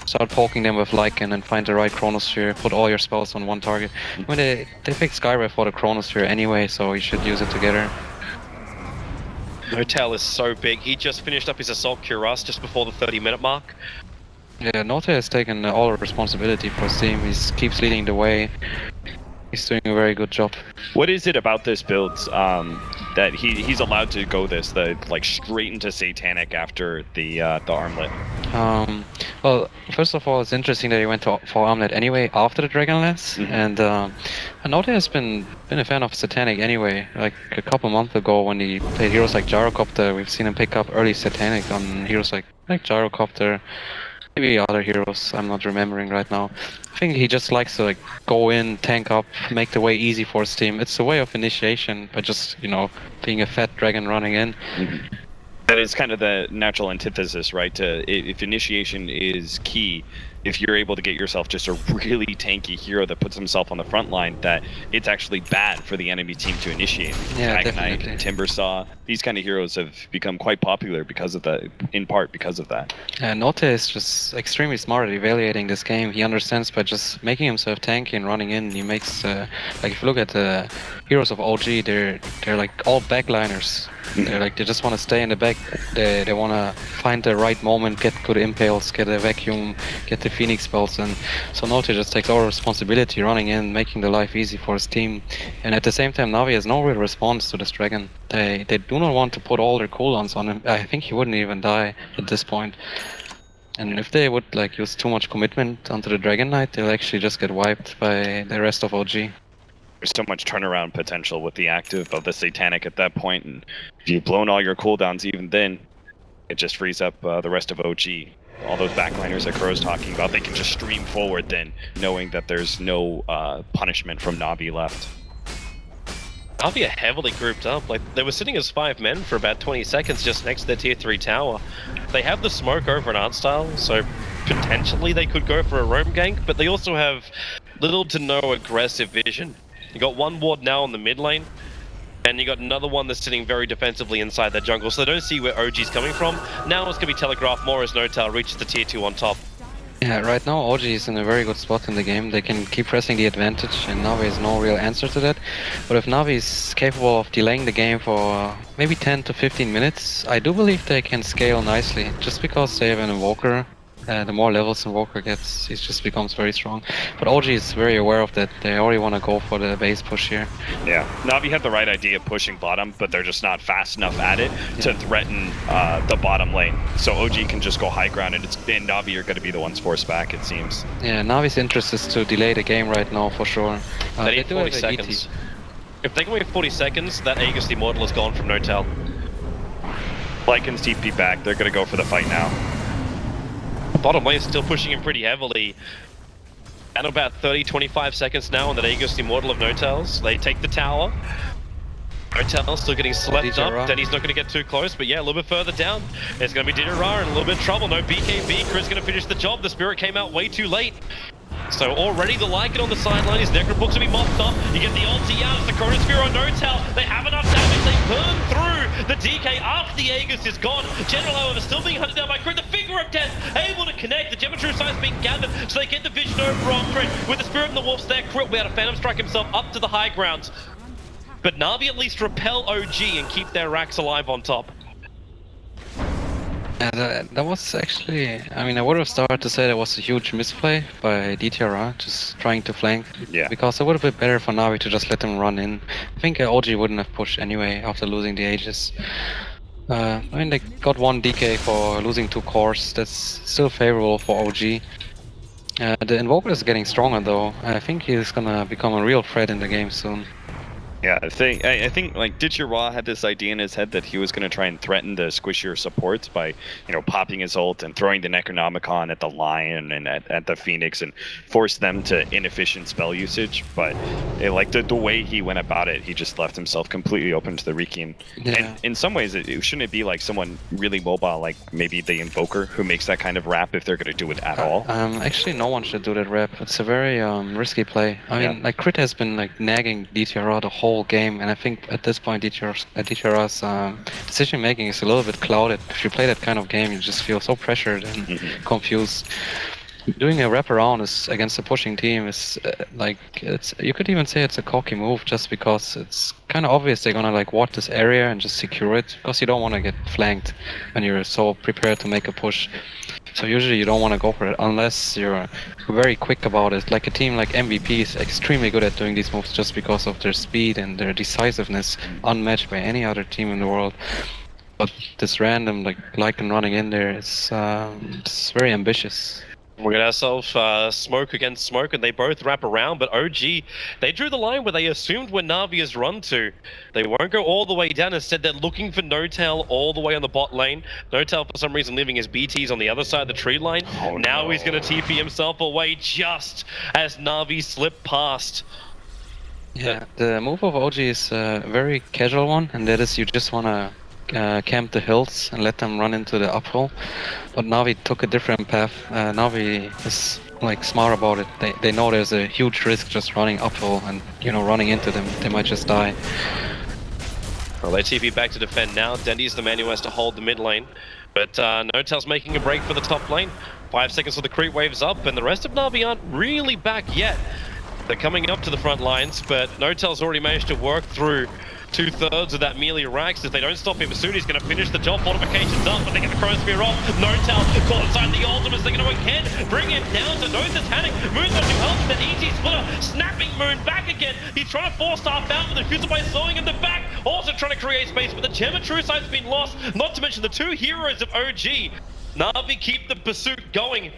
Start poking them with Lycan and find the right Chronosphere, put all your spells on one target. I mean, they picked Skyriff for the Chronosphere anyway, so you should use it together. Notel is so big, he just finished up his Assault Cuirass just before the 30-minute mark. Yeah, Notel has taken all the responsibility for his team, he keeps leading the way. He's doing a very good job. What is it about this build that he's allowed to go like straight into Satanic after the Armlet? Well, first of all, it's interesting that he went for Armlet anyway after the Dragonlance, and Note has been a fan of Satanic anyway. Like a couple months ago when he played heroes like Gyrocopter, we've seen him pick up early Satanic on heroes like Gyrocopter. Maybe other heroes, I'm not remembering right now. I think he just likes to like go in, tank up, make the way easy for his team. It's a way of initiation by just, being a fat dragon running in. That is kind of the natural antithesis, right? If initiation is key, if you're able to get yourself just a really tanky hero that puts himself on the front line, that it's actually bad for the enemy team to initiate. Yeah, Dragonite, definitely. Timbersaw, these kind of heroes have become quite popular because of that, in part because of that. Note is just extremely smart at evaluating this game. He understands by just making himself tanky and running in. He makes, like if you look at the heroes of OG, they're like all backliners. They just want to stay in the back. They want to find the right moment, get good impales, get a vacuum, get the Phoenix spells, and so Note just takes all responsibility running in, making the life easy for his team. And at the same time, Na'Vi has no real response to this dragon. They do not want to put all their cooldowns on him. I think he wouldn't even die at this point. And if they would like use too much commitment onto the Dragon Knight, they'll actually just get wiped by the rest of OG. There's so much turnaround potential with the active of the Satanic at that point, and if you've blown all your cooldowns even then, it just frees up the rest of OG. All those backliners that Crow's talking about, they can just stream forward then, knowing that there's no punishment from Na'Vi left. Na'Vi are heavily grouped up. Like, they were sitting as 5 men for about 20 seconds just next to their tier 3 tower. They have the smoke over an art style, so potentially they could go for a roam gank, but they also have little to no aggressive vision. You got one ward now on the mid lane, and you got another one that's sitting very defensively inside that jungle, so they don't see where OG's coming from. Now it's going to be telegraphed more as Notel reaches the tier 2 on top. Yeah, right now OG is in a very good spot in the game. They can keep pressing the advantage, and Na'Vi has no real answer to that. But if Na'Vi is capable of delaying the game for maybe 10 to 15 minutes, I do believe they can scale nicely. Just because they have an Invoker, The more levels Invoker gets, he just becomes very strong. But OG is very aware of that. They already want to go for the base push here. Yeah, Na'Vi had the right idea pushing bottom, but they're just not fast enough at it to threaten the bottom lane. So OG can just go high ground, and Na'Vi are going to be the ones forced back, it seems. Yeah, Navi's interest is to delay the game right now for sure. They need 40 seconds. If they can wait 40 seconds, that Aegis Immortal is gone from Notel. Lycan's TP back, they're going to go for the fight now. Bottom lane is still pushing him pretty heavily. And about 30-25 seconds now on that Aegis Immortal of Notels. They take the tower. Notel still getting slept up. Denny's not going to get too close, but yeah, a little bit further down. It's going to be Didera in a little bit of trouble. No BKB. Chris going to finish the job. The Spirit came out way too late. So already the Lycan on the sideline, his Necrobook's to be mopped up. You get the ulti out, it's the Chronosphere on Notel. They have enough damage, they burn through the DK after the Aegis is gone. General, however, still being hunted down by Crit. The Finger of Death able to connect. The Geometry Size being gathered, so they get the vision over on Crit. With the Spirit and the Wolves there, Crit will be able to Phantom Strike himself up to the high ground. But Na'Vi at least repel OG and keep their racks alive on top. Yeah, that was actually, I mean, I would have started to say that was a huge misplay by DTRR, just trying to flank. Yeah. Because it would have been better for Na'Vi to just let them run in. I think OG wouldn't have pushed anyway after losing the Aegis. I mean, they got 1 DK for losing 2 cores, that's still favorable for OG. The Invoker is getting stronger though. I think he's gonna become a real threat in the game soon. Yeah, I think like Ditchira had this idea in his head that he was going to try and threaten the squishier supports by, popping his ult and throwing the Necronomicon at the Lion and at the Phoenix and force them to inefficient spell usage. But the way he went about it, he just left himself completely open to the Rikin. Yeah. And in some ways, shouldn't it be like someone really mobile, like maybe the Invoker, who makes that kind of rap if they're going to do it at all? Actually, no one should do that rap. It's a very risky play. I mean, like Crit has been like nagging DTR the whole game, and I think at this point DTR's decision making is a little bit clouded. If you play that kind of game, you just feel so pressured and confused. Doing a wraparound is against a pushing team is you could even say it's a cocky move, just because it's kind of obvious they're gonna ward this area and just secure it, because you don't want to get flanked when you're so prepared to make a push. So usually you don't want to go for it unless you're very quick about it. Like a team like MVP is extremely good at doing these moves just because of their speed and their decisiveness, unmatched by any other team in the world. But this random Lycan running in there is it's very ambitious. We got ourselves smoke against smoke, and they both wrap around, but OG, they drew the line where they assumed where Na'Vi has run to. They won't go all the way down. Instead, they're looking for Notel all the way on the bot lane. Notel, for some reason, leaving his BTs on the other side of the tree line. Now he's going to TP himself away just as Na'Vi slip past. Yeah, the move of OG is a very casual one, and that is you just want to camp the hills and let them run into the uphill. But Na'Vi took a different path. Na'Vi is smart about it. They know there's a huge risk just running uphill, and running into them, they might just die. Well, they TP back to defend now. Dendy's the man who has to hold the mid lane, but Notel's making a break for the top lane. 5 seconds till the creep waves up, and the rest of Na'Vi aren't really back yet. They're coming up to the front lines, but Notel's already managed to work through 2/3 of that melee racks. If they don't stop him soon, he's going to finish the job. Fortifications up, but they get the Chronosphere off. Notel caught inside the ultimates. They're going to again bring him down to no Satanic. Moon's on new health, then easy splitter. Snapping Moon back again. He's trying to force staff out with the Fuser by slowing in the back. Also trying to create space, but the Gem of True Sight's been lost. Not to mention the 2 heroes of OG. Na'Vi keep the pursuit going.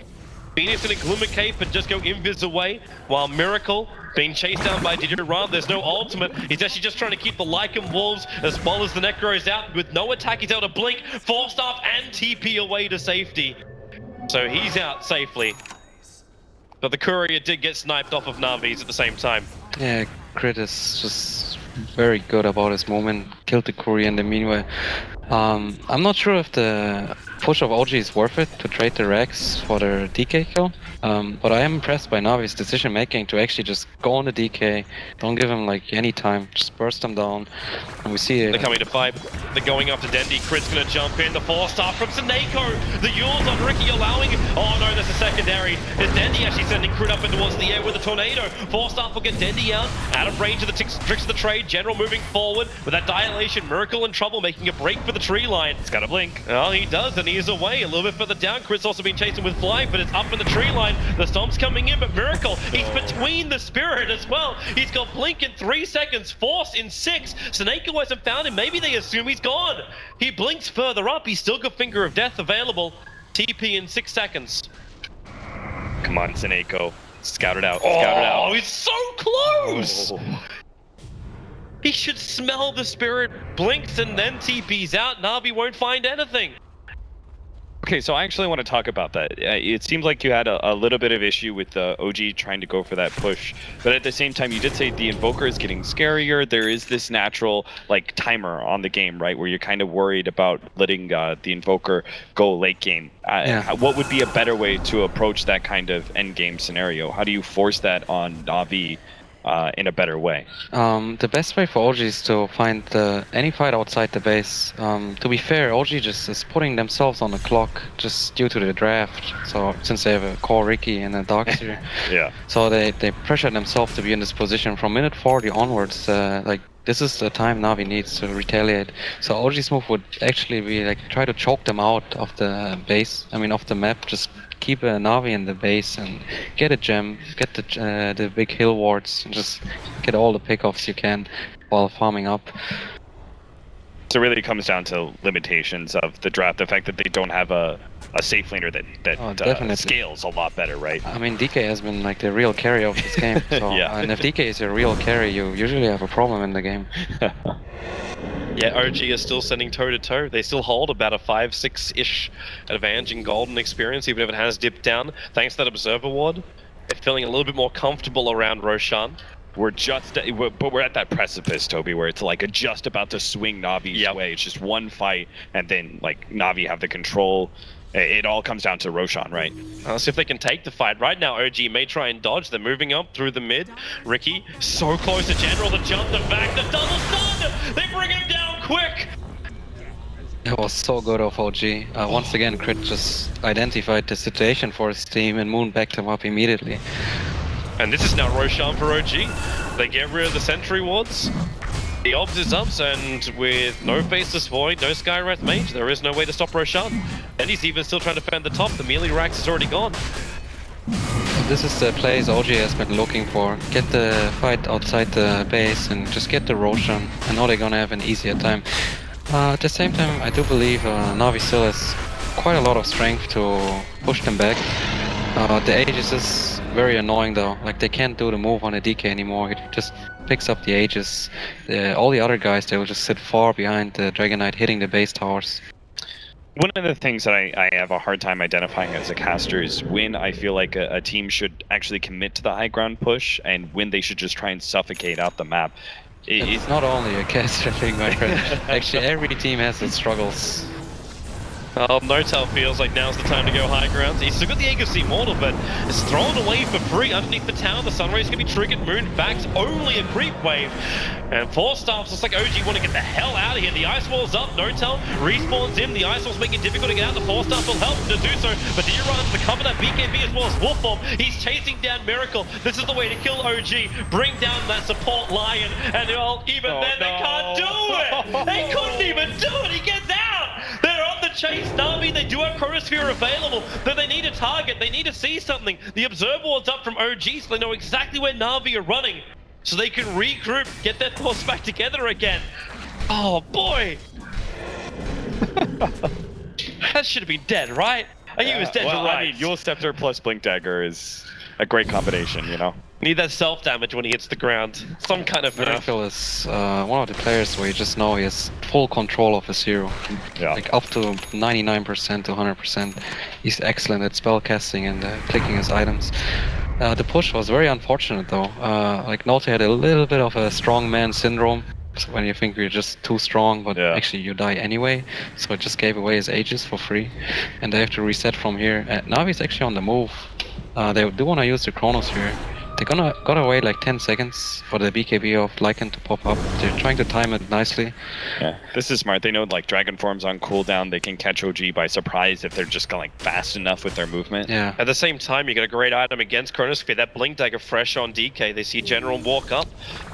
Phoenix in a Glimmer Cape and just go invis away, while Miracle being chased down by Didera. There's no ultimate. He's actually just trying to keep the Lycan Wolves as well as the Necros out. With no attack, he's able to blink, force staff, and TP away to safety. So he's out safely. But the Courier did get sniped off of Na'Vi's at the same time. Yeah, Crit is just very good about his movement. Killed the Courier in the meanwhile. I'm not sure if the push of OG is worth it to trade the Rex for their DK kill, but I am impressed by Navi's decision making to actually just go on the DK, don't give him any time, just burst them down, and we see it. They're coming to fight, they're going after Dendy. Crit's gonna jump in, the 4-star from Seneko, the Yules on Ricky allowing, oh no, there's a secondary. Is Dendy actually sending Crit up in towards the air with a tornado? 4-star will get Dendy out of range of the tricks of the trade. General moving forward with that dilation. Miracle in trouble, making a break for the tree line. It's got a blink. Oh, he does, and he is away a little bit further down. Chris also been chasing with Fly, but it's up in the tree line. The Stomp's coming in, but Miracle, he's between the Spirit as well. He's got Blink in 3 seconds, Force in 6. Snake hasn't found him. Maybe they assume he's gone. He blinks further up. He's still got Finger of Death available. TP in 6 seconds. Come on, Seneko. Scout it out. Oh, Scout it out. he's so close! Oh. He should smell the Spirit, blinks, and then TP's out. Na'Vi won't find anything. Okay, so I actually want to talk about that. It seems like you had a little bit of issue with OG trying to go for that push, but at the same time, you did say the Invoker is getting scarier. There is this natural like timer on the game, right, where you're kind of worried about letting the Invoker go late game. What would be a better way to approach that kind of end game scenario? How do you force that on Na'Vi in a better way? The best way for OG is to find any fight outside the base. To be fair, OG just is putting themselves on the clock just due to the draft. So since they have a core Ricky and a Darkseer, yeah. So they pressure themselves to be in this position from minute 40 onwards. Like this is the time Na'Vi needs to retaliate. So OG's move would actually be like try to choke them out of the base. I mean, off the map. Just keep a Na'Vi in the base and get a gem, get the big hill wards, and just get all the pickoffs you can while farming up. So really it comes down to limitations of the draft, the fact that they don't have a safe laner that scales a lot better, right? I mean, DK has been like the real carry of this game. So, yeah. And if DK is a real carry, you usually have a problem in the game. Yeah, OG is still sending toe-to-toe. They still hold about a 5-6-ish advantage in golden experience, even if it has dipped down. Thanks to that Observer Ward, they're feeling a little bit more comfortable around Roshan. But we're at that precipice, Toby, where it's like just about to swing Navi's way. It's just one fight, and then like Na'Vi have the control. It all comes down to Roshan, right? Let's see if they can take the fight. Right now, OG may try and dodge. They're moving up through the mid. Ricky, so close to General. The jump, the back, the double stun! They bring him down quick! It was so good of OG. Once again, Crit just identified the situation for his team and Moon backed him up immediately. And this is now Roshan for OG. They get rid of the sentry wards. The Obs is up, and with no Faceless Void, no Skywrath Mage, there is no way to stop Roshan. And he's even still trying to defend the top. The melee Rax is already gone. This is the plays OG has been looking for. Get the fight outside the base and just get the Roshan. I know they're gonna have an easier time. At the same time, I do believe Na'Vi still has quite a lot of strength to push them back. The Aegis is very annoying though. Like they can't do the move on a DK anymore. It just picks up the Aegis. All the other guys, they will just sit far behind the Dragon Knight hitting the base towers. One of the things that I have a hard time identifying as a caster is when I feel like a team should actually commit to the high ground push and when they should just try and suffocate out the map. It's not only a caster thing, my friend. Actually, every team has its struggles. Well, Notel feels like now's the time to go high ground. He's still got the Aegis Immortal, but it's thrown away for free underneath the tower. The Sunray's going to be triggered. Moon backs only a creep wave. And Four Staffs, looks like OG want to get the hell out of here. The Ice Wall's up. Notel respawns him. The Ice Wall's making it difficult to get out. The Four Staffs will help him to do so. But do you run to cover that BKB as well as Wolfbomb? He's chasing down Miracle. This is the way to kill OG. Bring down that support Lion. And even then, they can't do it. They couldn't even do it. He gets out. They're on the chase. Na'Vi, they do have Chronosphere available, but they need a target, they need to see something. The Observer Ward's up from OG, so they know exactly where Na'Vi are running, so they can regroup, get their thoughts back together again. Oh boy! That should have been dead, right? I think he was dead for right. I mean, Yule Scepter plus Blink Dagger is a great combination, you know? Need that self-damage when he hits the ground. Some kind of Miracle is one of the players where you just know he has full control of his hero. Yeah. Like up to 99% to 100%. He's excellent at spellcasting and clicking his items. The push was very unfortunate though. Like Nolte had a little bit of a strong man syndrome. So when you think you're just too strong, but actually you die anyway. So it just gave away his Aegis for free. And they have to reset from here. Navi's actually on the move. They do want to use the Chronosphere. They're gotta wait like 10 seconds for the BKB of Lycan to pop up. They're trying to time it nicely. Yeah, this is smart. They know like Dragon Form's on cooldown. They can catch OG by surprise if they're just going fast enough with their movement. Yeah. At the same time, you get a great item against Chronosphere. That Blink Dagger fresh on DK. They see General walk up.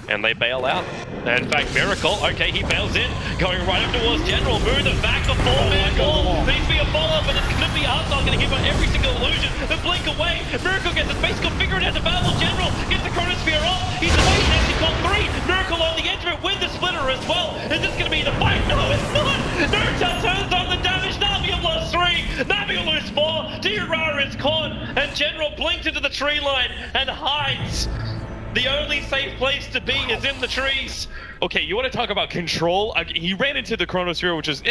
and they bail out. In fact, Miracle, okay, he bails in, going right up towards General, moving them back to 4-man wall. Needs to be a follow-up, but it could be Arsenal going to give on every single illusion. The blink away, Miracle gets the space configured as a battle. General gets the Chronosphere off. He's away, he's actually called 3. Miracle on the edge of it with the splitter as well. Is this going to be the fight? No, it's not. Nurtel turns on the damage. Navi will lose 3. Navi will lose 4. Diarra is caught, and General blinks into the tree line and hides. The only safe place to be is in the trees. Okay, you want to talk about control? He ran into the Chronosphere, which is,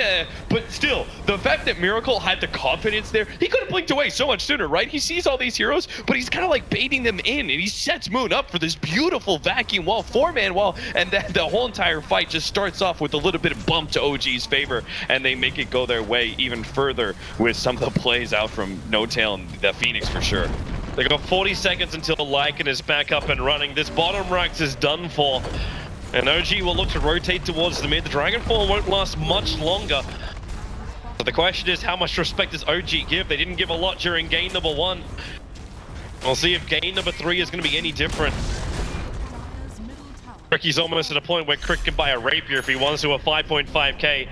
but still, the fact that Miracle had the confidence there, he could have blinked away so much sooner, right? He sees all these heroes, but he's kind of like baiting them in, and he sets Moon up for this beautiful vacuum wall, 4-man wall, and the whole entire fight just starts off with a little bit of bump to OG's favor, and they make it go their way even further with some of the plays out from No-Tail and the Phoenix for sure. They got 40 seconds until Lycan is back up and running. This bottom Rax is done for. And OG will look to rotate towards the mid. The Dragonfall won't last much longer. So the question is, how much respect does OG give? They didn't give a lot during game number 1. We'll see if game number 3 is going to be any different. Cricky's almost at a point where Crick can buy a rapier if he wants to, a 5.5k.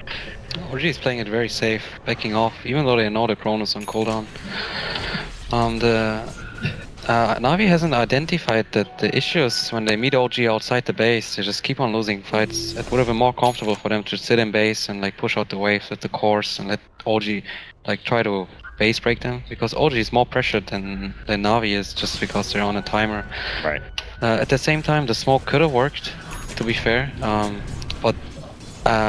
OG is playing it very safe, backing off, even though they know the Chronos on cooldown. Navi hasn't identified that the issues when they meet OG outside the base, they just keep on losing fights. It would have been more comfortable for them to sit in base and like push out the waves with the cores and let OG like try to base break them, because OG is more pressured than Navi is, just because they're on a timer. Right. At the same time, the smoke could have worked, to be fair, but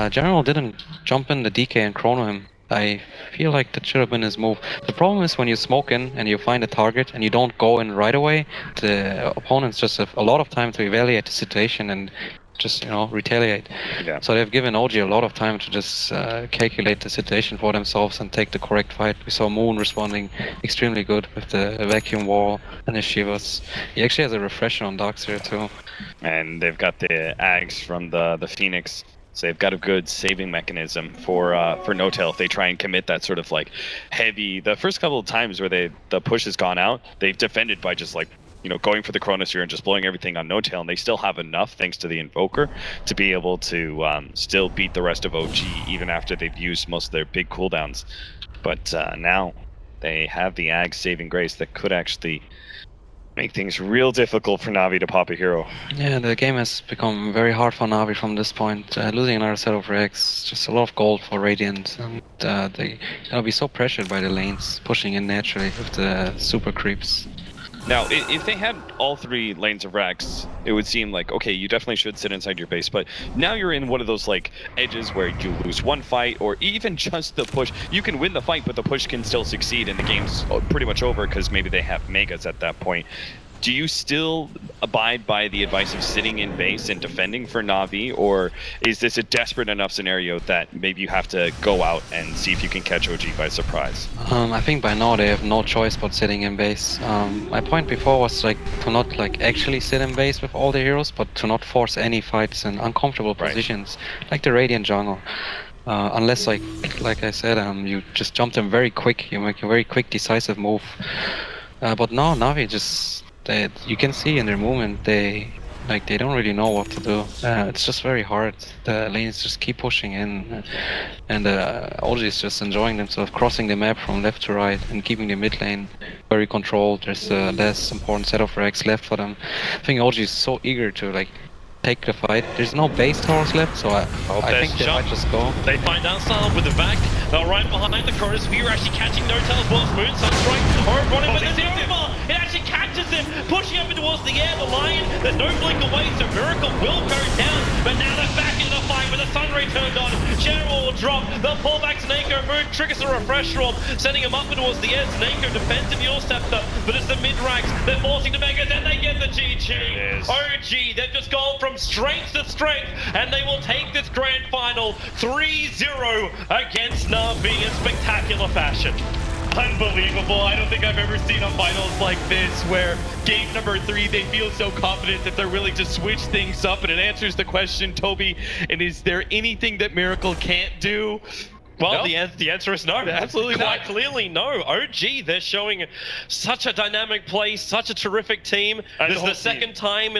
General didn't jump in the DK and chrono him. I feel like that should have been his move. The problem is when you smoke in and you find a target and you don't go in right away, the opponents just have a lot of time to evaluate the situation and just, retaliate. Yeah. So they've given OG a lot of time to just calculate the situation for themselves and take the correct fight. We saw Moon responding extremely good with the vacuum wall and his Shivas. He actually has a refresher on Darkseer too. And they've got the Ags from the Phoenix. So they've got a good saving mechanism for No-Tail if they try and commit that sort of like heavy. The first couple of times where the push has gone out, they've defended by just like, going for the Chronosphere and just blowing everything on No-Tail, and they still have enough thanks to the Invoker to be able to still beat the rest of OG even after they've used most of their big cooldowns. But now they have the Ag saving grace that could actually make things real difficult for Navi to pop a hero. Yeah, the game has become very hard for Navi from this point. Losing another set of Rex, just a lot of gold for Radiant, and they're gonna be so pressured by the lanes, pushing in naturally with the super creeps. Now, if they had all 3 lanes of Rex, it would seem like, okay, you definitely should sit inside your base, but now you're in one of those like edges where you lose one fight, or even just the push. You can win the fight, but the push can still succeed, and the game's pretty much over because maybe they have Megas at that point. Do you still abide by the advice of sitting in base and defending for Navi, or is this a desperate enough scenario that maybe you have to go out and see if you can catch OG by surprise? I think by now they have no choice but sitting in base. My point before was like to not like actually sit in base with all the heroes, but to not force any fights in uncomfortable positions, like the Radiant jungle. Unless like I said, you just jump them very quick, you make a very quick decisive move. But now Navi just, you can see in their movement, they don't really know what to do. It's just very hard. The lanes just keep pushing in, and OG is just enjoying themselves, crossing the map from left to right and keeping the mid lane very controlled. There's a less important set of Rex left for them. I think OG is so eager to take the fight. There's no base towers left, so I think they might just go. They find Arsenal with the back. They're right behind the Chronosphere, actually catching No-Tail as well as Moon, Sunstrike, or running with the zero ball. It actually catches him, pushing up towards the air. The Lion, there's no blink away, so Miracle will go down. But now they're back into the fight with the Sunray turned on. General will drop. They'll pull back Snako. Moon triggers a refresh storm, sending him up towards the air. Snako defends him, your scepter, but it's the mid-ranks. They're forcing the Megas, and they get the GG. OG, they've just gone from strength to strength, and they will take this grand final 3-0 against Navi in spectacular fashion. Unbelievable. I don't think I've ever seen a finals like this where game number 3 they feel so confident that they're willing to switch things up, and it answers the question, Toby, and is there anything that Miracle can't do? Well, no. The answer is no. Absolutely not. Quite clearly, no. OG, they're showing such a dynamic play, such a terrific team. This is the second time